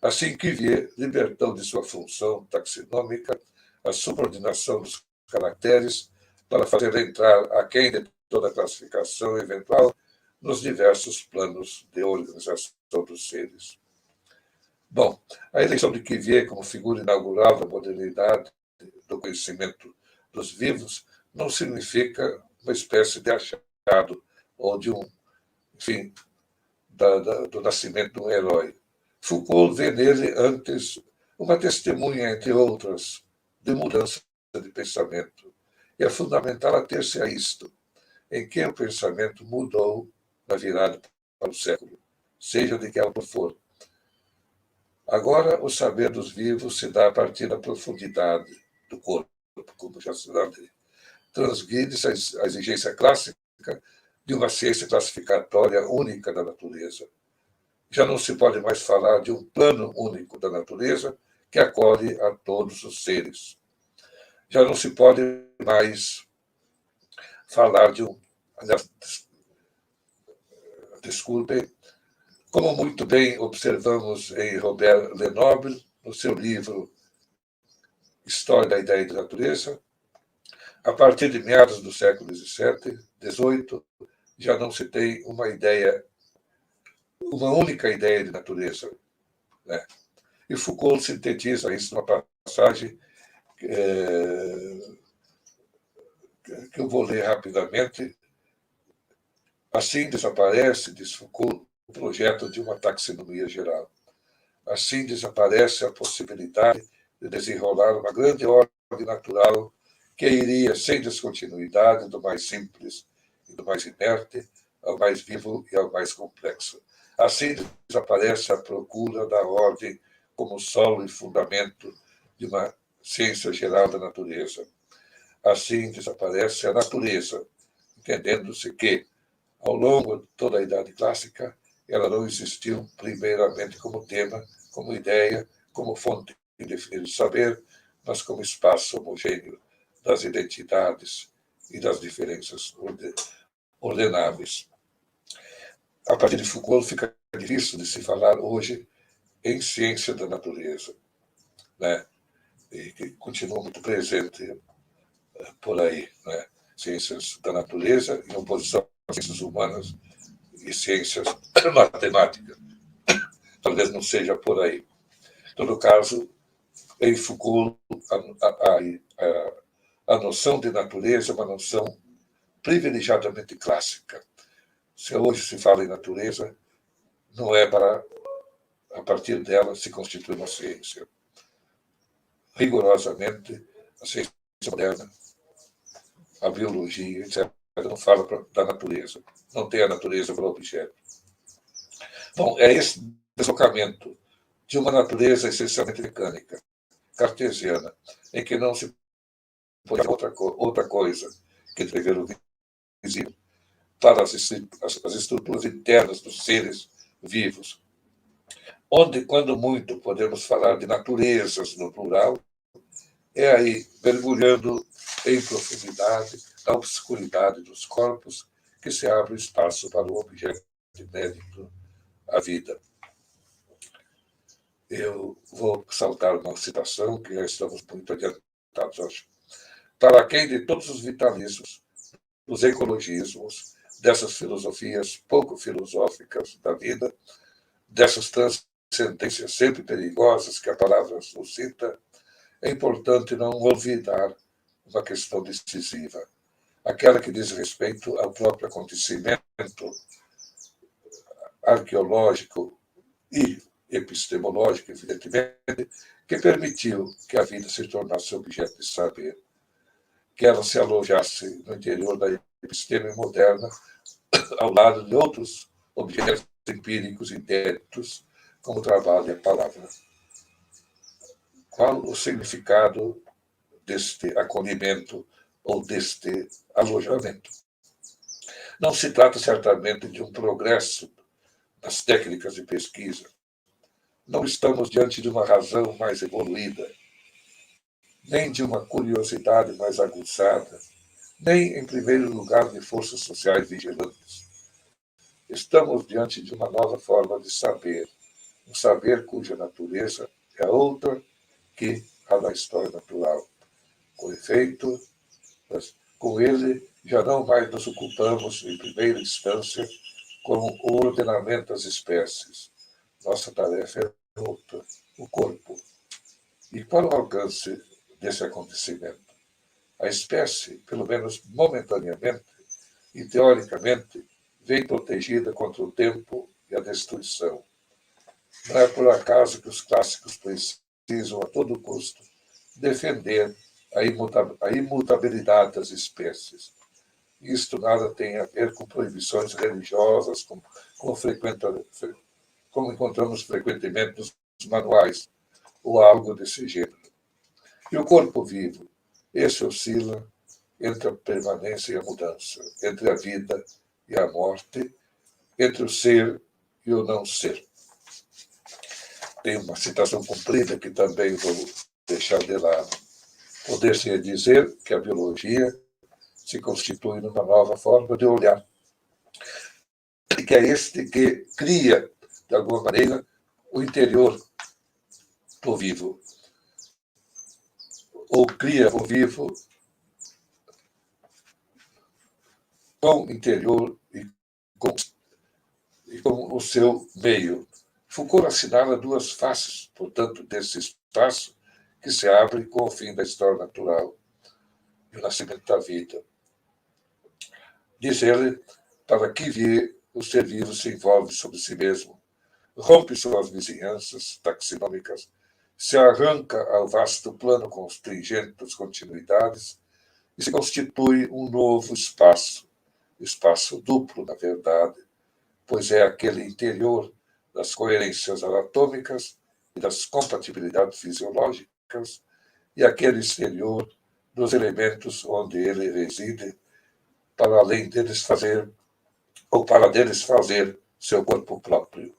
assim Cuvier libertou de sua função taxonômica a subordinação dos caracteres para fazer entrar aquém de toda classificação eventual nos diversos planos de organização dos seres. Bom, a eleição de Cuvier como figura inaugural da modernidade do conhecimento dos vivos não significa uma espécie de achado ou de enfim, do nascimento de um herói. Foucault vê nele antes uma testemunha, entre outras, de mudança de pensamento. E é fundamental ater-se a isto, em que o pensamento mudou na virada para o século, seja de que autor for. Agora, o saber dos vivos se dá a partir da profundidade do corpo, como já se sabe. Transgride-se a exigência clássica de uma ciência classificatória única da natureza. Já não se pode mais falar de um plano único da natureza que acolhe a todos os seres. Já não se pode mais falar de desculpem, como muito bem observamos em Robert Lenoble, no seu livro História da Ideia de Natureza, a partir de meados do século XVII, já não se tem uma única ideia de natureza. Né? E Foucault sintetiza isso numa passagem que eu vou ler rapidamente. Assim desaparece, diz Foucault, o projeto de uma taxonomia geral. Assim desaparece a possibilidade de desenrolar uma grande ordem natural que iria sem descontinuidade do mais simples e do mais inerte ao mais vivo e ao mais complexo. Assim desaparece a procura da ordem como solo e fundamento de uma ciência geral da natureza. Assim desaparece a natureza, entendendo-se que, ao longo de toda a Idade Clássica, ela não existiu primeiramente como tema, como ideia, como fonte de definir o saber, mas como espaço homogêneo das identidades e das diferenças ordenáveis. A partir de Foucault, fica difícil de se falar hoje em ciência da natureza, né? E que continua muito presente por aí, né? Ciências da natureza em oposição às ciências humanas e ciências matemáticas. Talvez não seja por aí. Em todo caso, em Foucault, a noção de natureza é uma noção privilegiadamente clássica. Se hoje se fala em natureza, não é para, a partir dela, se constituir uma ciência. Rigorosamente, a ciência moderna, a biologia, etc., não fala da natureza. Não tem a natureza como objeto. Bom, é esse deslocamento de uma natureza essencialmente mecânica, cartesiana, em que não se pode outra coisa que entrever o visível para as estruturas internas dos seres vivos, onde, quando muito, podemos falar de naturezas no plural, é aí, mergulhando em profundidade, na obscuridade dos corpos, que se abre espaço para o objeto inédito, a vida. Eu vou saltar uma citação, que já estamos muito adiantados, acho. Para aquém de todos os vitalismos, dos ecologismos, dessas filosofias pouco filosóficas da vida, dessas transcendências sempre perigosas que a palavra suscita, é importante não olvidar uma questão decisiva, aquela que diz respeito ao próprio acontecimento arqueológico e epistemológico, evidentemente, que permitiu que a vida se tornasse objeto de saber, que ela se alojasse no interior da episteme moderna, ao lado de outros objetos empíricos inéditos, como o trabalho e a palavra. Qual o significado deste acolhimento ou deste alojamento? Não se trata certamente de um progresso nas técnicas de pesquisa. Não estamos diante de uma razão mais evoluída, nem de uma curiosidade mais aguçada, nem, em primeiro lugar, de forças sociais vigilantes. Estamos diante de uma nova forma de saber, um saber cuja natureza é outra que a da história natural. Com efeito, com ele já não mais nos ocupamos, em primeira instância, com o ordenamento das espécies. Nossa tarefa é outra, o corpo. E qual o alcance desse acontecimento? A espécie, pelo menos momentaneamente e teoricamente, vem protegida contra o tempo e a destruição. Não é por acaso que os clássicos precisam, a todo custo, defender a imutabilidade das espécies. Isto nada tem a ver com proibições religiosas, como encontramos frequentemente nos manuais, ou algo desse gênero. E o corpo vivo, esse oscila entre a permanência e a mudança, entre a vida e a morte, entre o ser e o não ser. Tem uma citação comprida que também vou deixar de lado. Poder-se dizer que a biologia se constitui numa nova forma de olhar, e que é este que cria, de alguma maneira, o interior do vivo, ou cria o vivo com o interior e com o seu meio. Foucault assinala duas faces, portanto, desse espaço que se abre com o fim da história natural e o nascimento da vida. Diz ele, para que vir, o ser vivo se envolve sobre si mesmo, rompe suas vizinhanças taxonômicas, se arranca ao vasto plano constringente das continuidades e se constitui um novo espaço duplo, na verdade, pois é aquele interior das coerências anatômicas e das compatibilidades fisiológicas e aquele exterior dos elementos onde ele reside, para além deles fazer, ou para deles fazer seu corpo próprio.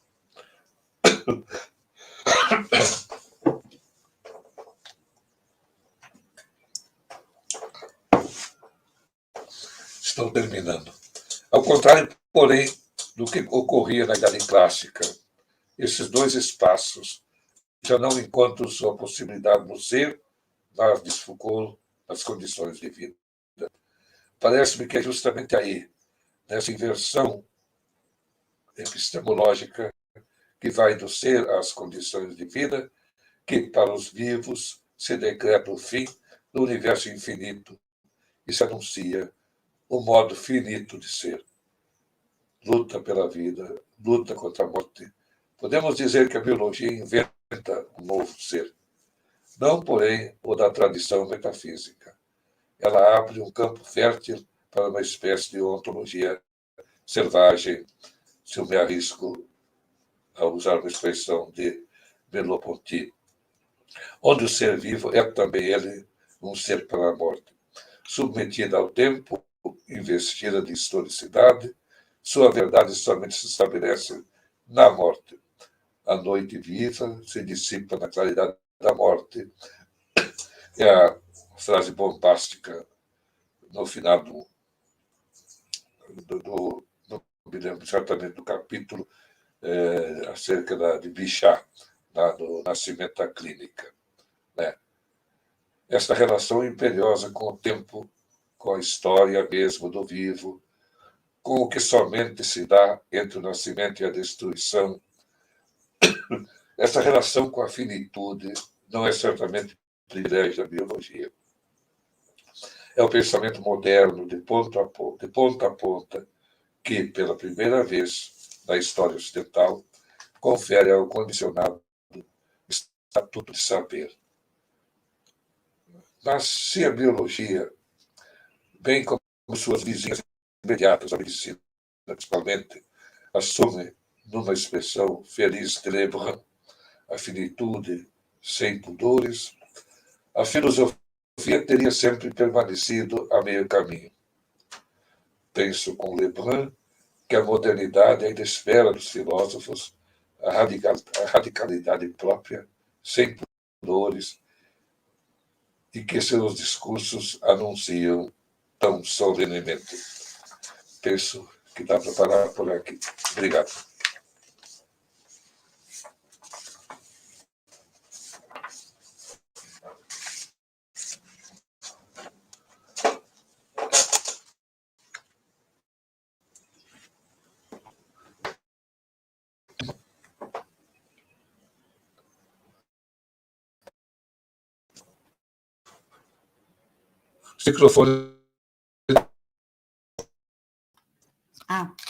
Estou terminando. Ao contrário, porém, do que ocorria na Idade Clássica, esses dois espaços já não encontram sua possibilidade no ser, mas, diz Foucault, nas condições de vida. Parece-me que é justamente aí, nessa inversão epistemológica que vai do ser às condições de vida, que, para os vivos, se decreta o fim do universo infinito e se anuncia o modo finito de ser. Luta pela vida, luta contra a morte. Podemos dizer que a biologia inventa um novo ser. Não, porém, o da tradição metafísica. Ela abre um campo fértil para uma espécie de ontologia selvagem, se eu me arrisco a usar uma expressão de Merleau-Ponty, onde o ser vivo é também ele um ser para a morte, submetido ao tempo, investida de historicidade, sua verdade somente se estabelece na morte. A noite viva se dissipa na claridade da morte. É a frase bombástica no final não me lembro exatamente do capítulo acerca de Bichat, no Nascimento da Clínica. Né? Esta relação imperiosa com o tempo, com a história mesmo do vivo, com o que somente se dá entre o nascimento e a destruição. Essa relação com a finitude não é certamente privilégio da biologia. É o pensamento moderno, de ponta a ponta, que, pela primeira vez na história ocidental, confere ao condicionado estatuto de saber. Mas se a biologia, bem como suas vizinhas imediatas, a medicina, principalmente, assume numa expressão feliz de Lebrun, a finitude sem pudores, a filosofia teria sempre permanecido a meio caminho. Penso com Lebrun que a modernidade ainda espera dos filósofos a radicalidade própria, sem pudores, e que seus discursos anunciam tão solenemente. Penso que dá para parar por aqui. Obrigado. Microfone.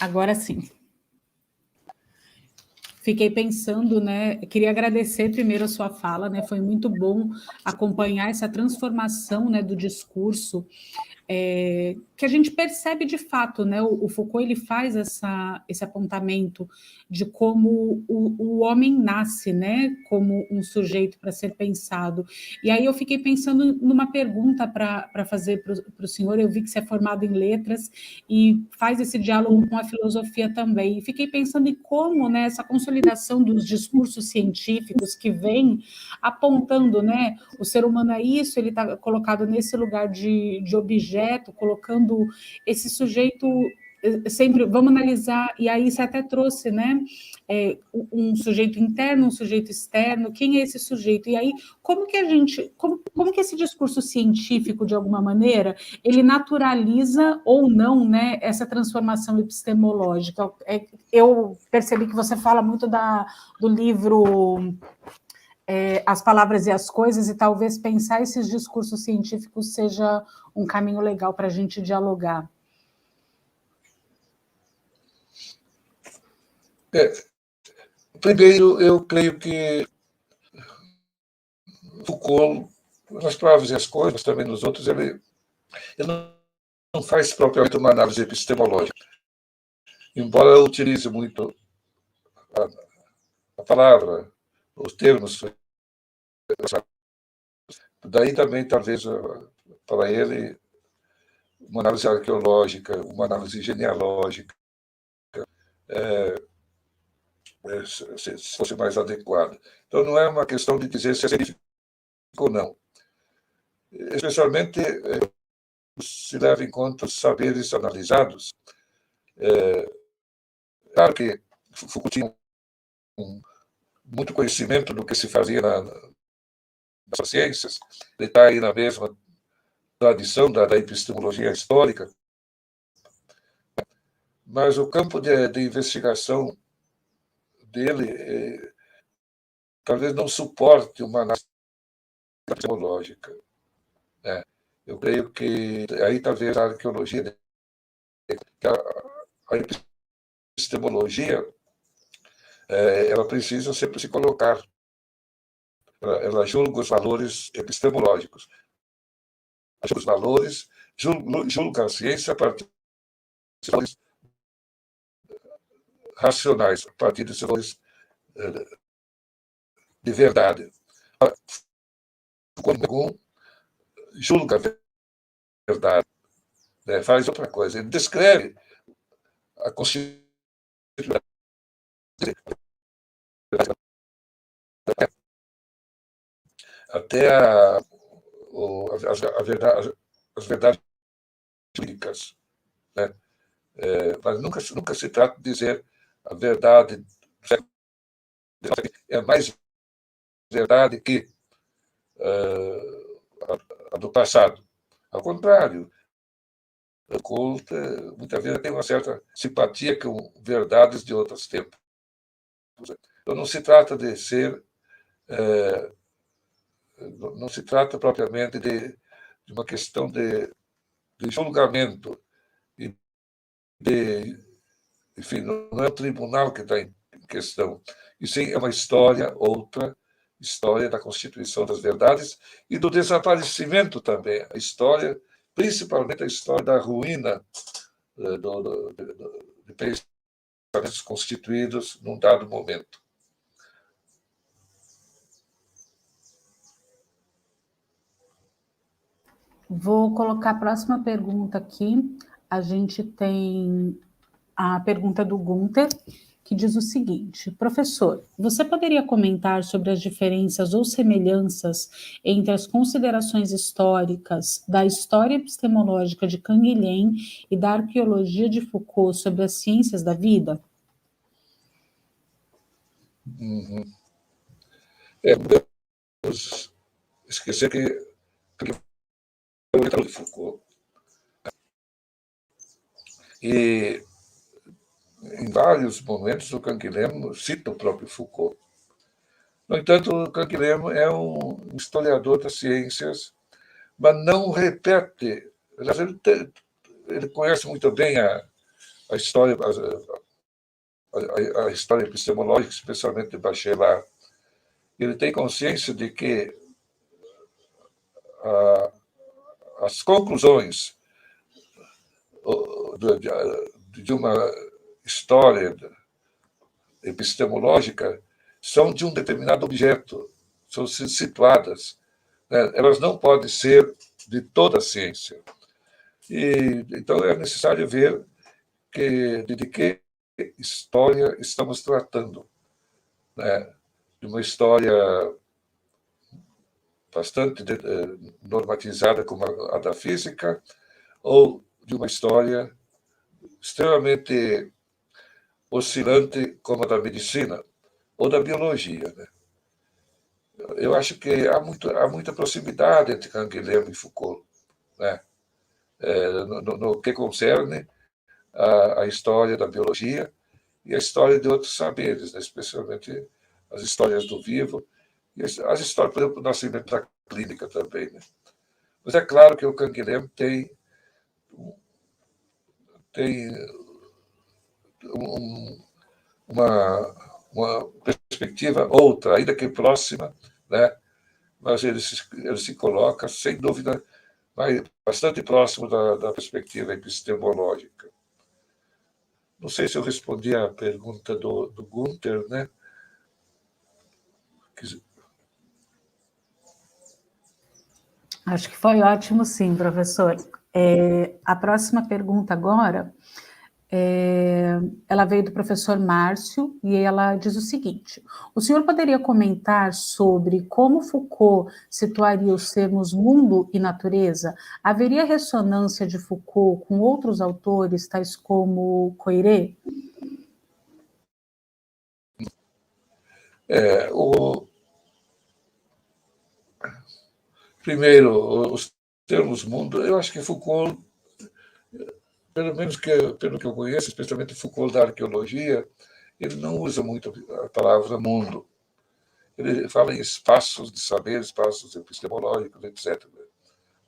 Agora sim. Fiquei pensando, né? Queria agradecer primeiro a sua fala, né? Foi muito bom acompanhar essa transformação, né, do discurso, que a gente percebe de fato, né? O Foucault ele faz esse apontamento de como o homem nasce, né? Como um sujeito para ser pensado. E aí eu fiquei pensando numa pergunta para fazer para o senhor. Eu vi que você é formado em letras e faz esse diálogo com a filosofia também. E fiquei pensando em como, né, essa consolidação dos discursos científicos que vem apontando, né, o ser humano é isso, ele está colocado nesse lugar de objeto, colocando esse sujeito sempre, vamos analisar, e aí você até trouxe, né, um sujeito interno, um sujeito externo, quem é esse sujeito? E aí, como que a gente, como que esse discurso científico, de alguma maneira, ele naturaliza ou não, né, essa transformação epistemológica? Eu percebi que você fala muito do livro As Palavras e as Coisas, e talvez pensar esses discursos científicos seja um caminho legal para a gente dialogar. Primeiro, eu creio que Foucault, nas Palavras e as Coisas, mas também nos outros, ele não faz propriamente uma análise epistemológica, embora utilize muito a palavra, os termos. Daí também, talvez, para ele, uma análise arqueológica, uma análise genealógica, se fosse mais adequada. Então, não é uma questão de dizer se é científico ou não. Especialmente, se leva em conta os saberes analisados. Claro que Foucault tinha muito conhecimento do que se fazia nas ciências, ele está aí na mesma tradição da epistemologia histórica, mas o campo de investigação dele talvez não suporte uma análise epistemológica, né? Eu creio que aí talvez a arqueologia, a epistemologia, ela precisa sempre se colocar, ela julga os valores epistemológicos, julga os valores, julga a ciência a partir de valores racionais, a partir de valores de verdade. Quando julga a verdade, né, faz outra coisa, ele descreve a constituição até as verdades jurídicas, né? Mas nunca se trata de dizer a verdade é mais verdade que a do passado. Ao contrário, o culto muitas vezes tem uma certa simpatia com verdades de outros tempos. Então não se trata de ser, não se trata propriamente de uma questão de julgamento e enfim, não é o tribunal que está em questão, e sim é uma história, outra história da constituição das verdades e do desaparecimento também, a história, principalmente a história da ruína de pensamentos constituídos num dado momento. Vou colocar a próxima pergunta aqui. A gente tem a pergunta do Gunther, que diz o seguinte: professor, você poderia comentar sobre as diferenças ou semelhanças entre as considerações históricas da história epistemológica de Canguilhem e da arqueologia de Foucault sobre as ciências da vida? Uhum. Podemos esquecer que é o de Foucault. E em vários momentos o Canguilhem cita o próprio Foucault. No entanto, o Canguilhem é um historiador das ciências, mas não repete. Ele conhece muito bem a história, a história epistemológica, especialmente de Bachelard. Ele tem consciência de que as conclusões de uma história epistemológica são de um determinado objeto, são situadas, né? Elas não podem ser de toda a ciência. E, então, é necessário ver de que história estamos tratando, né? De uma história bastante normatizada como a da física, ou de uma história extremamente oscilante como a da medicina ou da biologia, né? Eu acho que há muita proximidade entre Canguilhem e Foucault, né? No que concerne a história da biologia e a história de outros saberes, né? Especialmente as histórias do vivo e as histórias, por exemplo, do nascimento da clínica também, né? Mas é claro que o Canguilhem tem uma perspectiva outra, ainda que próxima, né? Mas ele se coloca, sem dúvida, bastante próximo da perspectiva epistemológica. Não sei se eu respondi à pergunta do Gunther, né? Acho que foi ótimo, sim, professor. A próxima pergunta agora, ela veio do professor Márcio e ela diz o seguinte: o senhor poderia comentar sobre como Foucault situaria os termos mundo e natureza? Haveria ressonância de Foucault com outros autores, tais como Coiré? Primeiro, os termos mundo, eu acho que Foucault pelo menos pelo que eu conheço, especialmente Foucault da arqueologia, ele não usa muito a palavra mundo. Ele fala em espaços de saber, espaços epistemológicos, etc.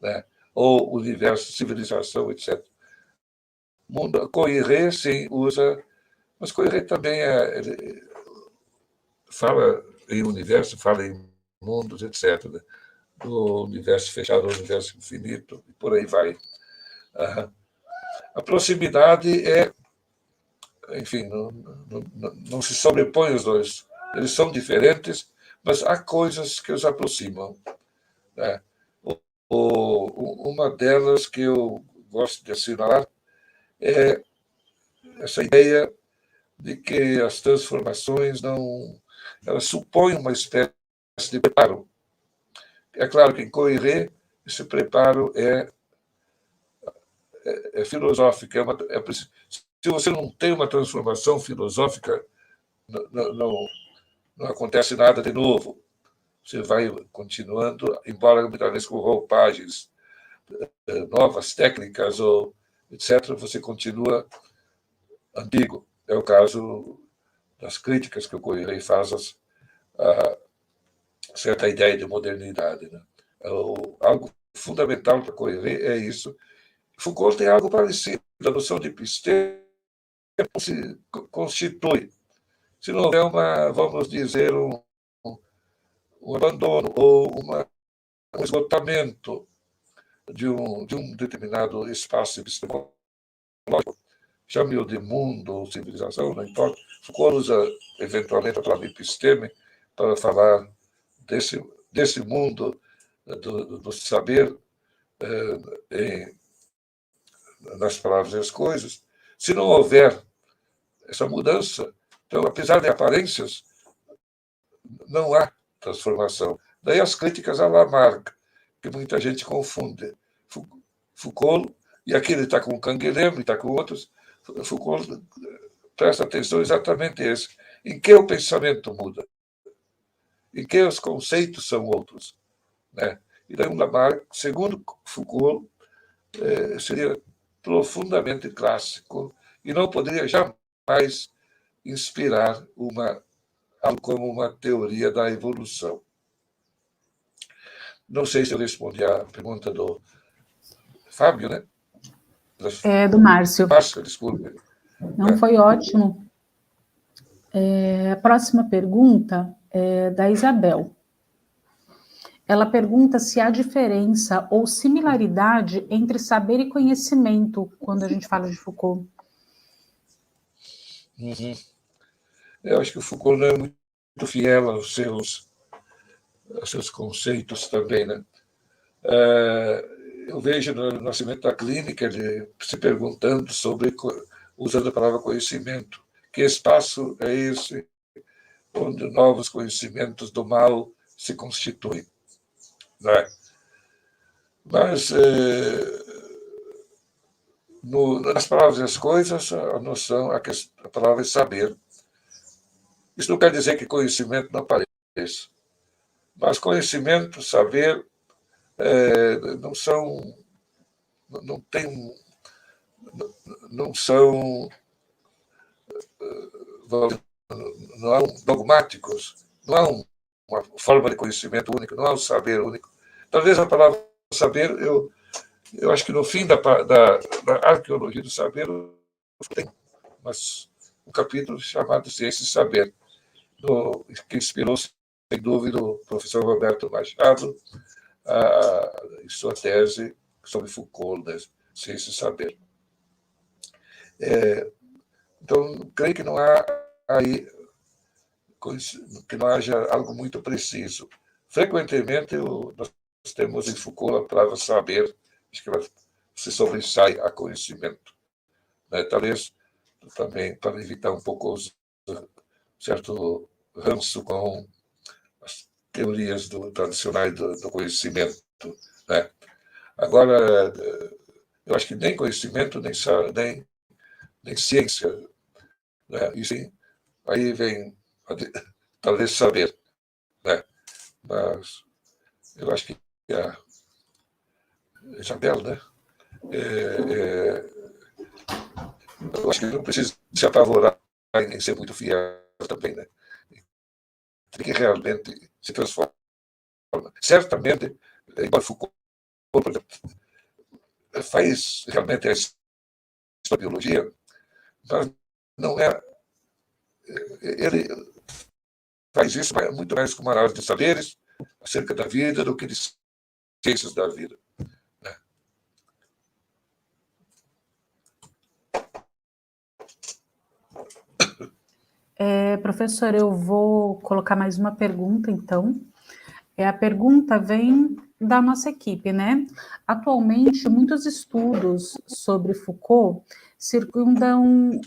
Né? Ou universo, civilização, etc. Mundo, Coiré, sim, usa, mas Coiré também fala em universo, fala em mundos, etc. Né? Do universo fechado ao universo infinito, e por aí vai. A proximidade enfim, não se sobrepõe os dois. Eles são diferentes, mas há coisas que os aproximam. Né? Uma delas que eu gosto de assinalar é essa ideia de que as transformações elas supõem uma espécie de preparo. É claro que em Coiré esse preparo é filosófico. Se você não tem uma transformação filosófica, não acontece nada de novo. Você vai continuando, embora muitas vezes com roupagens novas, técnicas, ou etc., você continua antigo. É o caso das críticas que o Coiré faz a certa ideia de modernidade. Né? Algo fundamental para Coiré é isso. Foucault tem algo parecido. A noção de episteme se constitui. Se não houver vamos dizer, um abandono ou um esgotamento de um determinado espaço epistemológico, chame-o de mundo ou civilização, não importa. Foucault usa, eventualmente, a palavra episteme para falar desse mundo do saber nas palavras e as coisas. Se não houver essa mudança, então, apesar de aparências, não há transformação. Daí as críticas à Lamarck, que muita gente confunde. Foucault, e aqui ele está com Canguilhem, está com outros, Foucault presta atenção exatamente esse. Em que o pensamento muda? Em que os conceitos são outros? Né? E daí Lamarck, segundo Foucault, seria profundamente clássico e não poderia jamais inspirar algo como uma teoria da evolução. Não sei se eu respondi à pergunta do Fábio, né? Do Márcio. Márcio, desculpe. Não, foi ótimo. A próxima pergunta é da Isabel. Ela pergunta se há diferença ou similaridade entre saber e conhecimento quando a gente fala de Foucault. Uhum. Eu acho que o Foucault não é muito fiel aos seus conceitos também, né? Eu vejo no Nascimento da Clínica ele se perguntando usando a palavra conhecimento, que espaço é esse onde novos conhecimentos do mal se constituem, né? Mas nas palavras e as coisas, a noção, a palavra é saber. Isso não quer dizer que conhecimento não apareça, mas conhecimento, saber, não são, não tem, não são, não há dogmáticos, não há uma forma de conhecimento única, não há um saber único. Talvez a palavra saber, eu acho que no fim da arqueologia do saber tem um capítulo chamado Ciência e Saber, que inspirou, sem dúvida, o professor Roberto Machado em sua tese sobre Foucault, né? Ciência e Saber. Então, creio que não há aí que não haja algo muito preciso. Frequentemente, nós temos em Foucault a palavra saber, acho que ela se sobressai a conhecimento. Né? Talvez também para evitar um pouco certo ranço com as teorias tradicionais do conhecimento. Né? Agora, eu acho que nem conhecimento, nem ciência. Né? E sim, aí vem talvez saber. Né? Mas eu acho que a Isabel, né? eu acho que não precisa se apavorar e nem ser muito fiel também, né? Tem que realmente se transformar. Certamente, igual Foucault, por exemplo, faz realmente a biologia, mas não é. Ele faz isso muito mais como análise de saberes acerca da vida do que de ciências da vida. Professor, eu vou colocar mais uma pergunta, então. A pergunta vem da nossa equipe, né? Atualmente, muitos estudos sobre Foucault circundam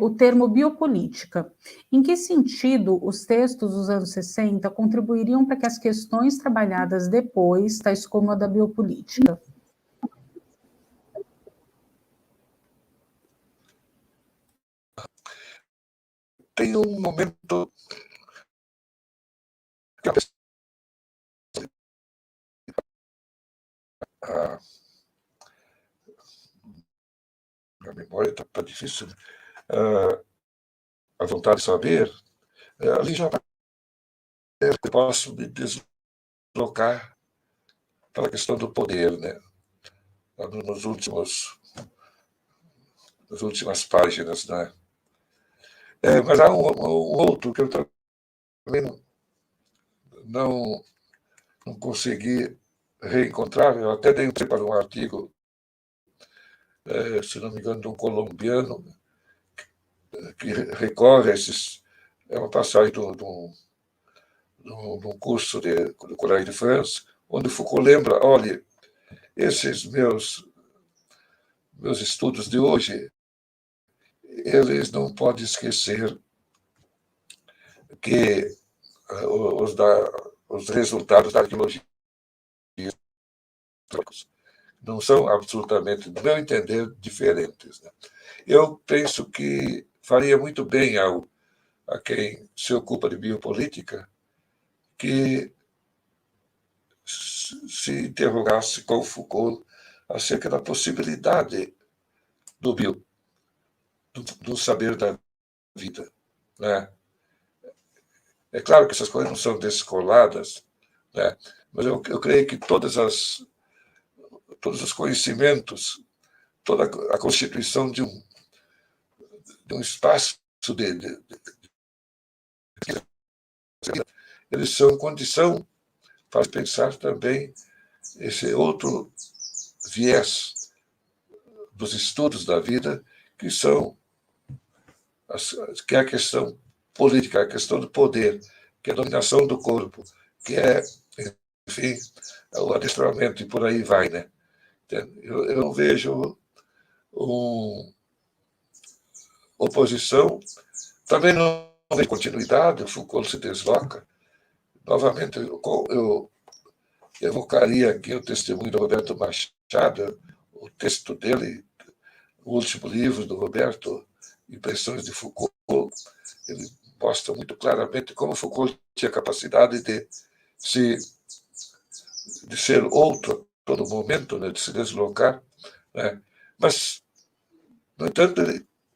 o termo biopolítica. Em que sentido os textos dos anos 60 contribuiriam para que as questões trabalhadas depois, tais como a da biopolítica? Tem um momento que a memória está difícil, a vontade de saber, ali já eu posso me deslocar para a questão do poder, né? Nas últimas páginas, né? Mas há um outro que eu também não, não consegui reencontrar. Eu até dei para um artigo, se não me engano, de um colombiano, que recorre a esses. É uma passagem de um curso do Collège de France, onde Foucault lembra: olha, esses meus estudos de hoje, eles não podem esquecer que os, os resultados da arqueologia não são absolutamente, no meu entender, diferentes. Né? Eu penso que faria muito bem a quem se ocupa de biopolítica que se interrogasse com Foucault acerca da possibilidade do saber da vida. Né? É claro que essas coisas não são descoladas, né? Mas eu creio que todos os conhecimentos, toda a constituição de um espaço de eles são condição para pensar também esse outro viés dos estudos da vida, que é a questão política, a questão do poder, que é a dominação do corpo, que é, enfim, o adestramento e por aí vai, né? Eu não vejo oposição, também não vejo continuidade, o Foucault se desloca. Novamente, eu evocaria aqui o testemunho do Roberto Machado, o texto dele, o último livro do Roberto, Impressões de Foucault. Ele mostra muito claramente como Foucault tinha capacidade de ser outro a todo momento, né, de se deslocar, né? Mas, no entanto,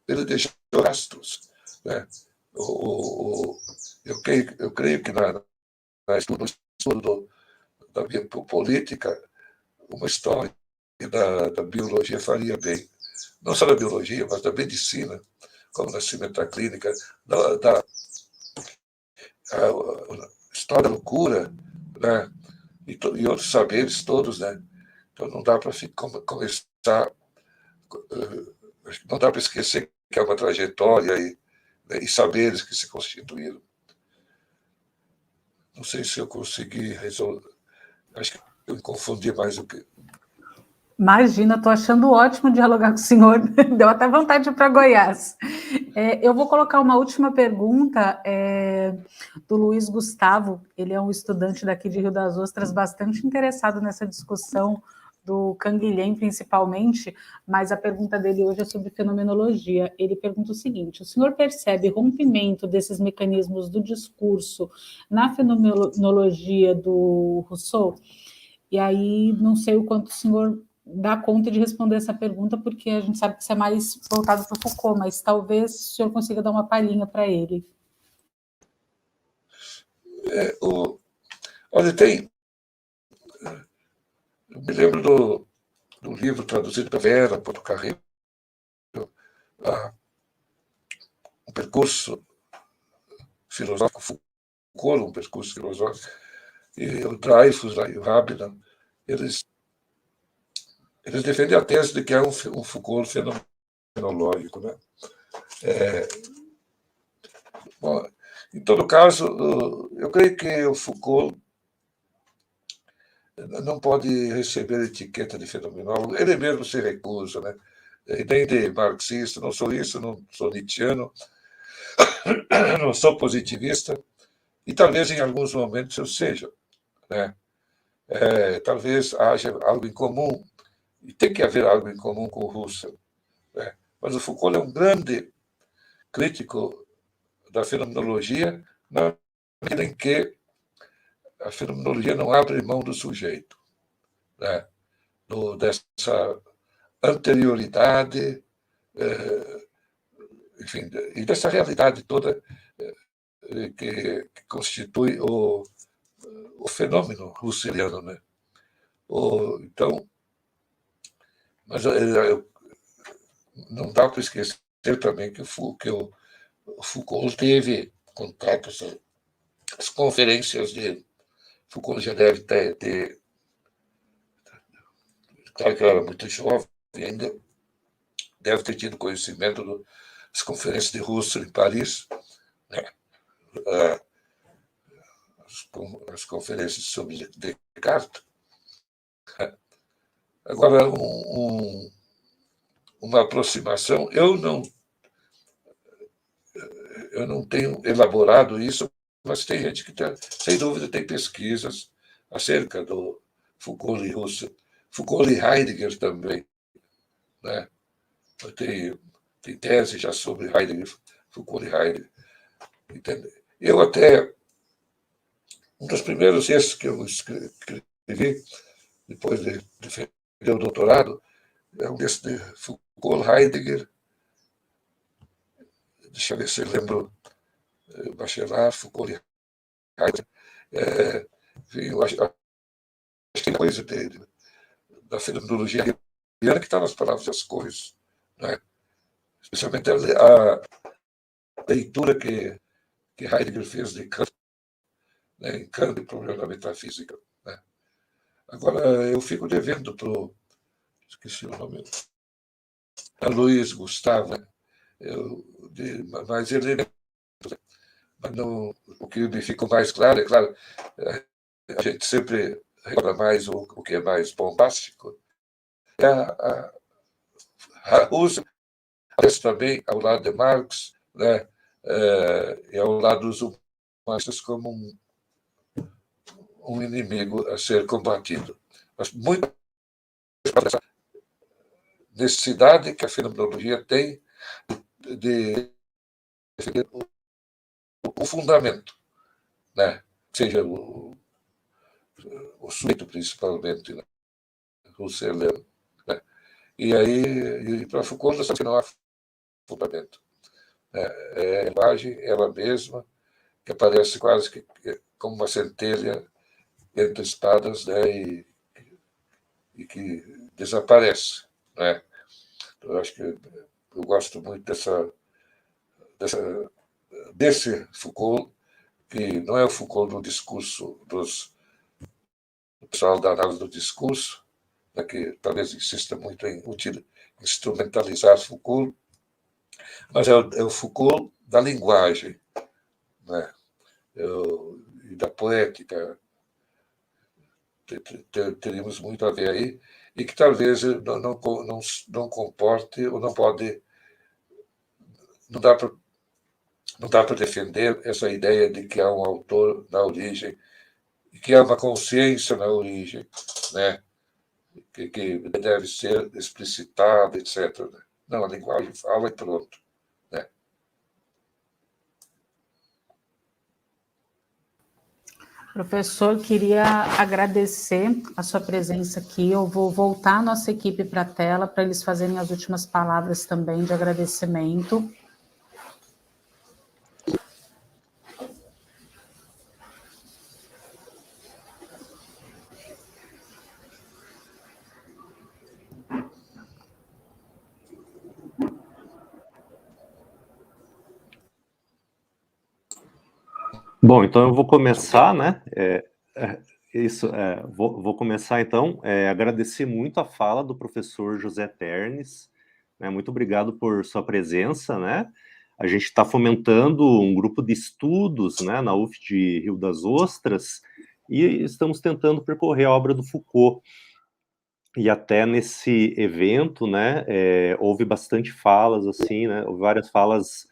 ele deixou rastros. Né? Eu creio que no estudo da biopolítica, uma história da biologia faria bem. Não só da biologia, mas da medicina, como na ciência clínica, da história da loucura, né? E outros saberes todos, né? Então não dá para começar, não dá para esquecer que é uma trajetória e saberes que se constituíram. Não sei se eu consegui resolver. Acho que eu me confundi mais do que. Imagina, estou achando ótimo dialogar com o senhor, deu até vontade de ir para Goiás. Eu vou colocar uma última pergunta do Luiz Gustavo, ele é um estudante daqui de Rio das Ostras, bastante interessado nessa discussão do Canguilhem, principalmente, mas a pergunta dele hoje é sobre fenomenologia. Ele pergunta o seguinte: o senhor percebe rompimento desses mecanismos do discurso na fenomenologia do Rousseau? E aí, não sei o quanto o senhor dar conta de responder essa pergunta, porque a gente sabe que isso é mais voltado para o Foucault, mas talvez o senhor consiga dar uma palhinha para ele. Olha, eu me lembro do livro traduzido pela Vera Portocarrero, um percurso filosófico, Foucault, um percurso filosófico, e o Dreyfus e o Rabelais, eles defendem a tese de que é um Foucault fenomenológico, né? Bom, em todo caso, eu creio que o Foucault não pode receber a etiqueta de fenomenólogo, ele mesmo se recusa, né? Nem de marxista, não sou isso, não sou nietzschiano, não sou positivista, e talvez em alguns momentos eu seja, né? Talvez haja algo em comum, e tem que haver algo em comum com o Russell, né? Mas o Foucault é um grande crítico da fenomenologia, na medida em que a fenomenologia não abre mão do sujeito, né? Dessa anterioridade, enfim, e dessa realidade toda que constitui o fenômeno russeliano, né? Então, mas não dá para esquecer também que o Foucault teve contato, as conferências de Foucault já deve ter, claro que eu era muito jovem ainda, deve ter tido conhecimento das conferências de Husserl em Paris, né? As conferências sobre Descartes. Agora, uma aproximação, eu não tenho elaborado isso, mas tem gente que, sem dúvida, tem pesquisas acerca do Foucault e Husserl, Foucault e Heidegger também, né? Tem tese já sobre Heidegger, Foucault e Heidegger. Entende? Eu até, um dos primeiros textos que eu escrevi, depois de defender o doutorado, é um texto de Foucault, Heidegger, deixa eu ver se eu lembro, Bachelard, Foucault e Heidegger. Enfim, eu acho que tem coisa da fenomenologia hegeliana que está nas palavras e as cores, né? Especialmente a leitura que Heidegger fez de Kant, né, em Kant, o problema da metafísica, né? Agora, eu fico devendo para o. Esqueci o nome. A Luiz Gustavo, né? Mas ele. Mas não, o que me fica mais claro, é claro, a gente sempre recorda mais o que é mais bombástico. A Rússia aparece também ao lado de Marx, né? E ao lado dos humanistas como um inimigo a ser combatido. Mas muito essa necessidade que a fenomenologia tem de defender o fundamento, né? Seja o sujeito principalmente, né? Husserliano, né? E aí, para Foucault, nós sabemos que não há fundamento, né? É a imagem ela mesma que aparece quase que como uma centelha entre espadas, né? E que desaparece, né? Eu acho que eu gosto muito desse Foucault, que não é o Foucault do discurso do pessoal da análise do discurso, né, que talvez insista muito em instrumentalizar Foucault, mas é o Foucault da linguagem, né? E da poética, teríamos muito a ver aí, e que talvez não comporte ou não pode, não dá para defender essa ideia de que há um autor na origem, e que há uma consciência na origem, né? Que deve ser explicitada, etc. Não, a linguagem fala e pronto, né? Professor, queria agradecer a sua presença aqui. Eu vou voltar a nossa equipe para a tela para eles fazerem as últimas palavras também de agradecimento. Bom, então eu vou começar, né? Vou começar então, agradecer muito a fala do professor José Ternes, né? Muito obrigado por sua presença, né? A gente está fomentando um grupo de estudos, né, na UF de Rio das Ostras, e estamos tentando percorrer a obra do Foucault. E até nesse evento, né, houve bastante falas, assim, né? Houve várias falas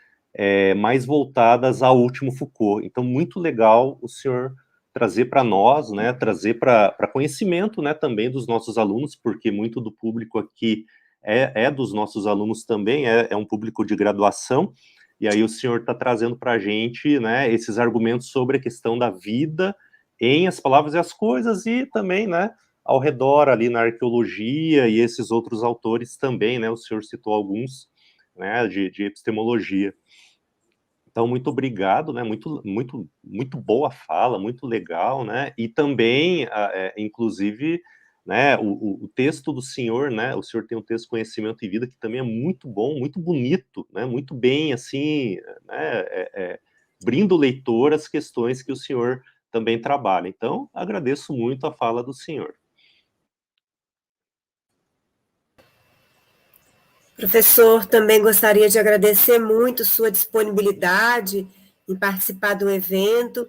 mais voltadas ao último Foucault. Então, muito legal o senhor trazer para nós, né, trazer para conhecimento, né, também dos nossos alunos, porque muito do público aqui é dos nossos alunos também, é um público de graduação, e aí o senhor está trazendo para a gente, né, esses argumentos sobre a questão da vida em As Palavras e as Coisas, e também, né, ao redor ali na arqueologia e esses outros autores também, né, o senhor citou alguns, né, de epistemologia. Então, muito obrigado, né? Muito boa fala, muito legal, né? E também, inclusive, né? O texto do senhor, né? O senhor tem um texto Conhecimento e Vida que também é muito bom, muito bonito, né? Muito bem, assim, né? Brinda o leitor as questões que o senhor também trabalha. Então, agradeço muito a fala do senhor. Professor, também gostaria de agradecer muito sua disponibilidade em participar do evento,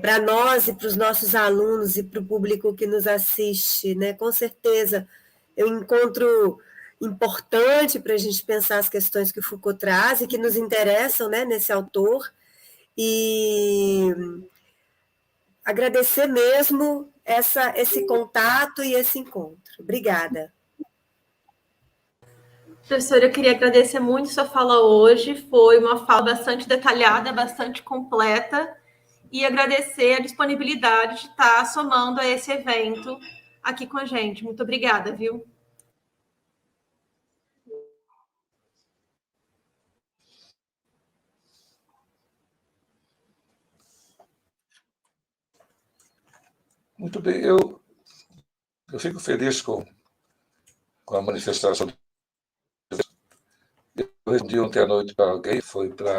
para nós e para os nossos alunos e para o público que nos assiste, né? Com certeza, é um encontro importante para a gente pensar as questões que o Foucault traz e que nos interessam, né, nesse autor, e agradecer mesmo esse contato e esse encontro. Obrigada. Professora, eu queria agradecer muito sua fala hoje, foi uma fala bastante detalhada, bastante completa, e agradecer a disponibilidade de estar somando a esse evento aqui com a gente. Muito obrigada, viu? Muito bem, eu fico feliz com a manifestação. Eu respondi ontem à noite para alguém, foi para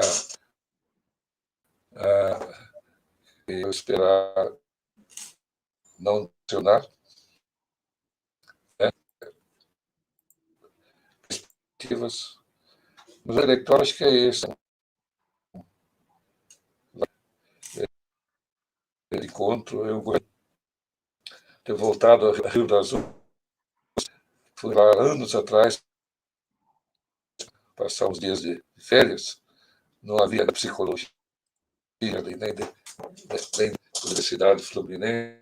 eu esperar não funcionar, né? Perspectivas. Mas o eleitoral acho que é esse. De encontro, eu gostaria de ter voltado ao Rio das Ostras. Fui lá anos atrás, passar uns dias de férias, não havia psicologia, nem da Universidade Fluminense,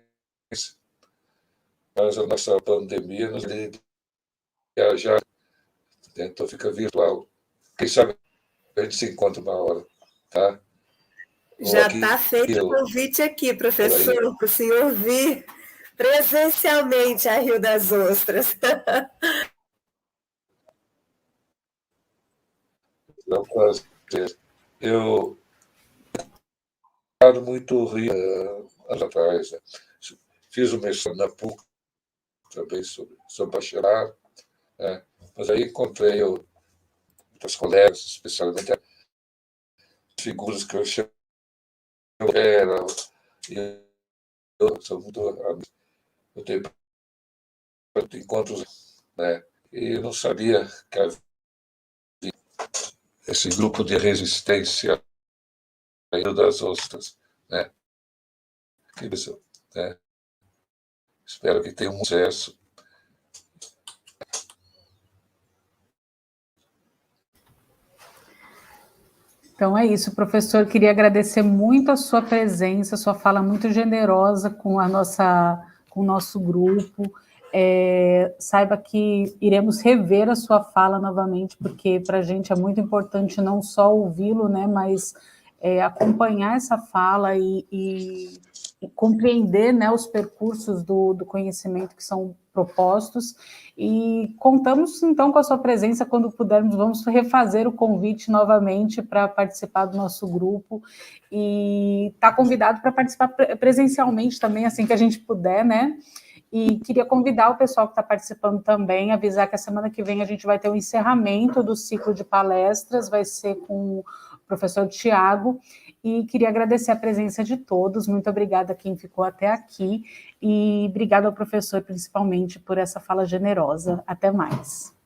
mas a nossa pandemia nos deu viajar, então fica virtual. Quem sabe a gente se encontra uma hora, tá? Já está feito o convite aqui, professor, para o senhor vir presencialmente a Rio das Ostras. É um prazer. Eu muito Rio anos atrás, né? Fiz o mestrado na PUC também sobre bacharelado, né? Mas aí encontrei muitas colegas, especialmente as figuras que eu chamo e eu sou muito eu tenho encontros, né? E eu não sabia que havia esse grupo de resistência das ostras, né? Né? Espero que tenha um sucesso. Então é isso, professor. Queria agradecer muito a sua presença, a sua fala muito generosa com com o nosso grupo. Saiba que iremos rever a sua fala novamente, porque para a gente é muito importante não só ouvi-lo, né, mas acompanhar essa fala e compreender, né, os percursos do conhecimento que são propostos, e contamos, então, com a sua presença quando pudermos. Vamos refazer o convite novamente para participar do nosso grupo, e está convidado para participar presencialmente também, assim que a gente puder, né? E queria convidar o pessoal que está participando também, avisar que a semana que vem a gente vai ter o encerramento do ciclo de palestras, vai ser com o professor Tiago, e queria agradecer a presença de todos. Muito obrigada a quem ficou até aqui, e obrigada ao professor, principalmente, por essa fala generosa. Até mais.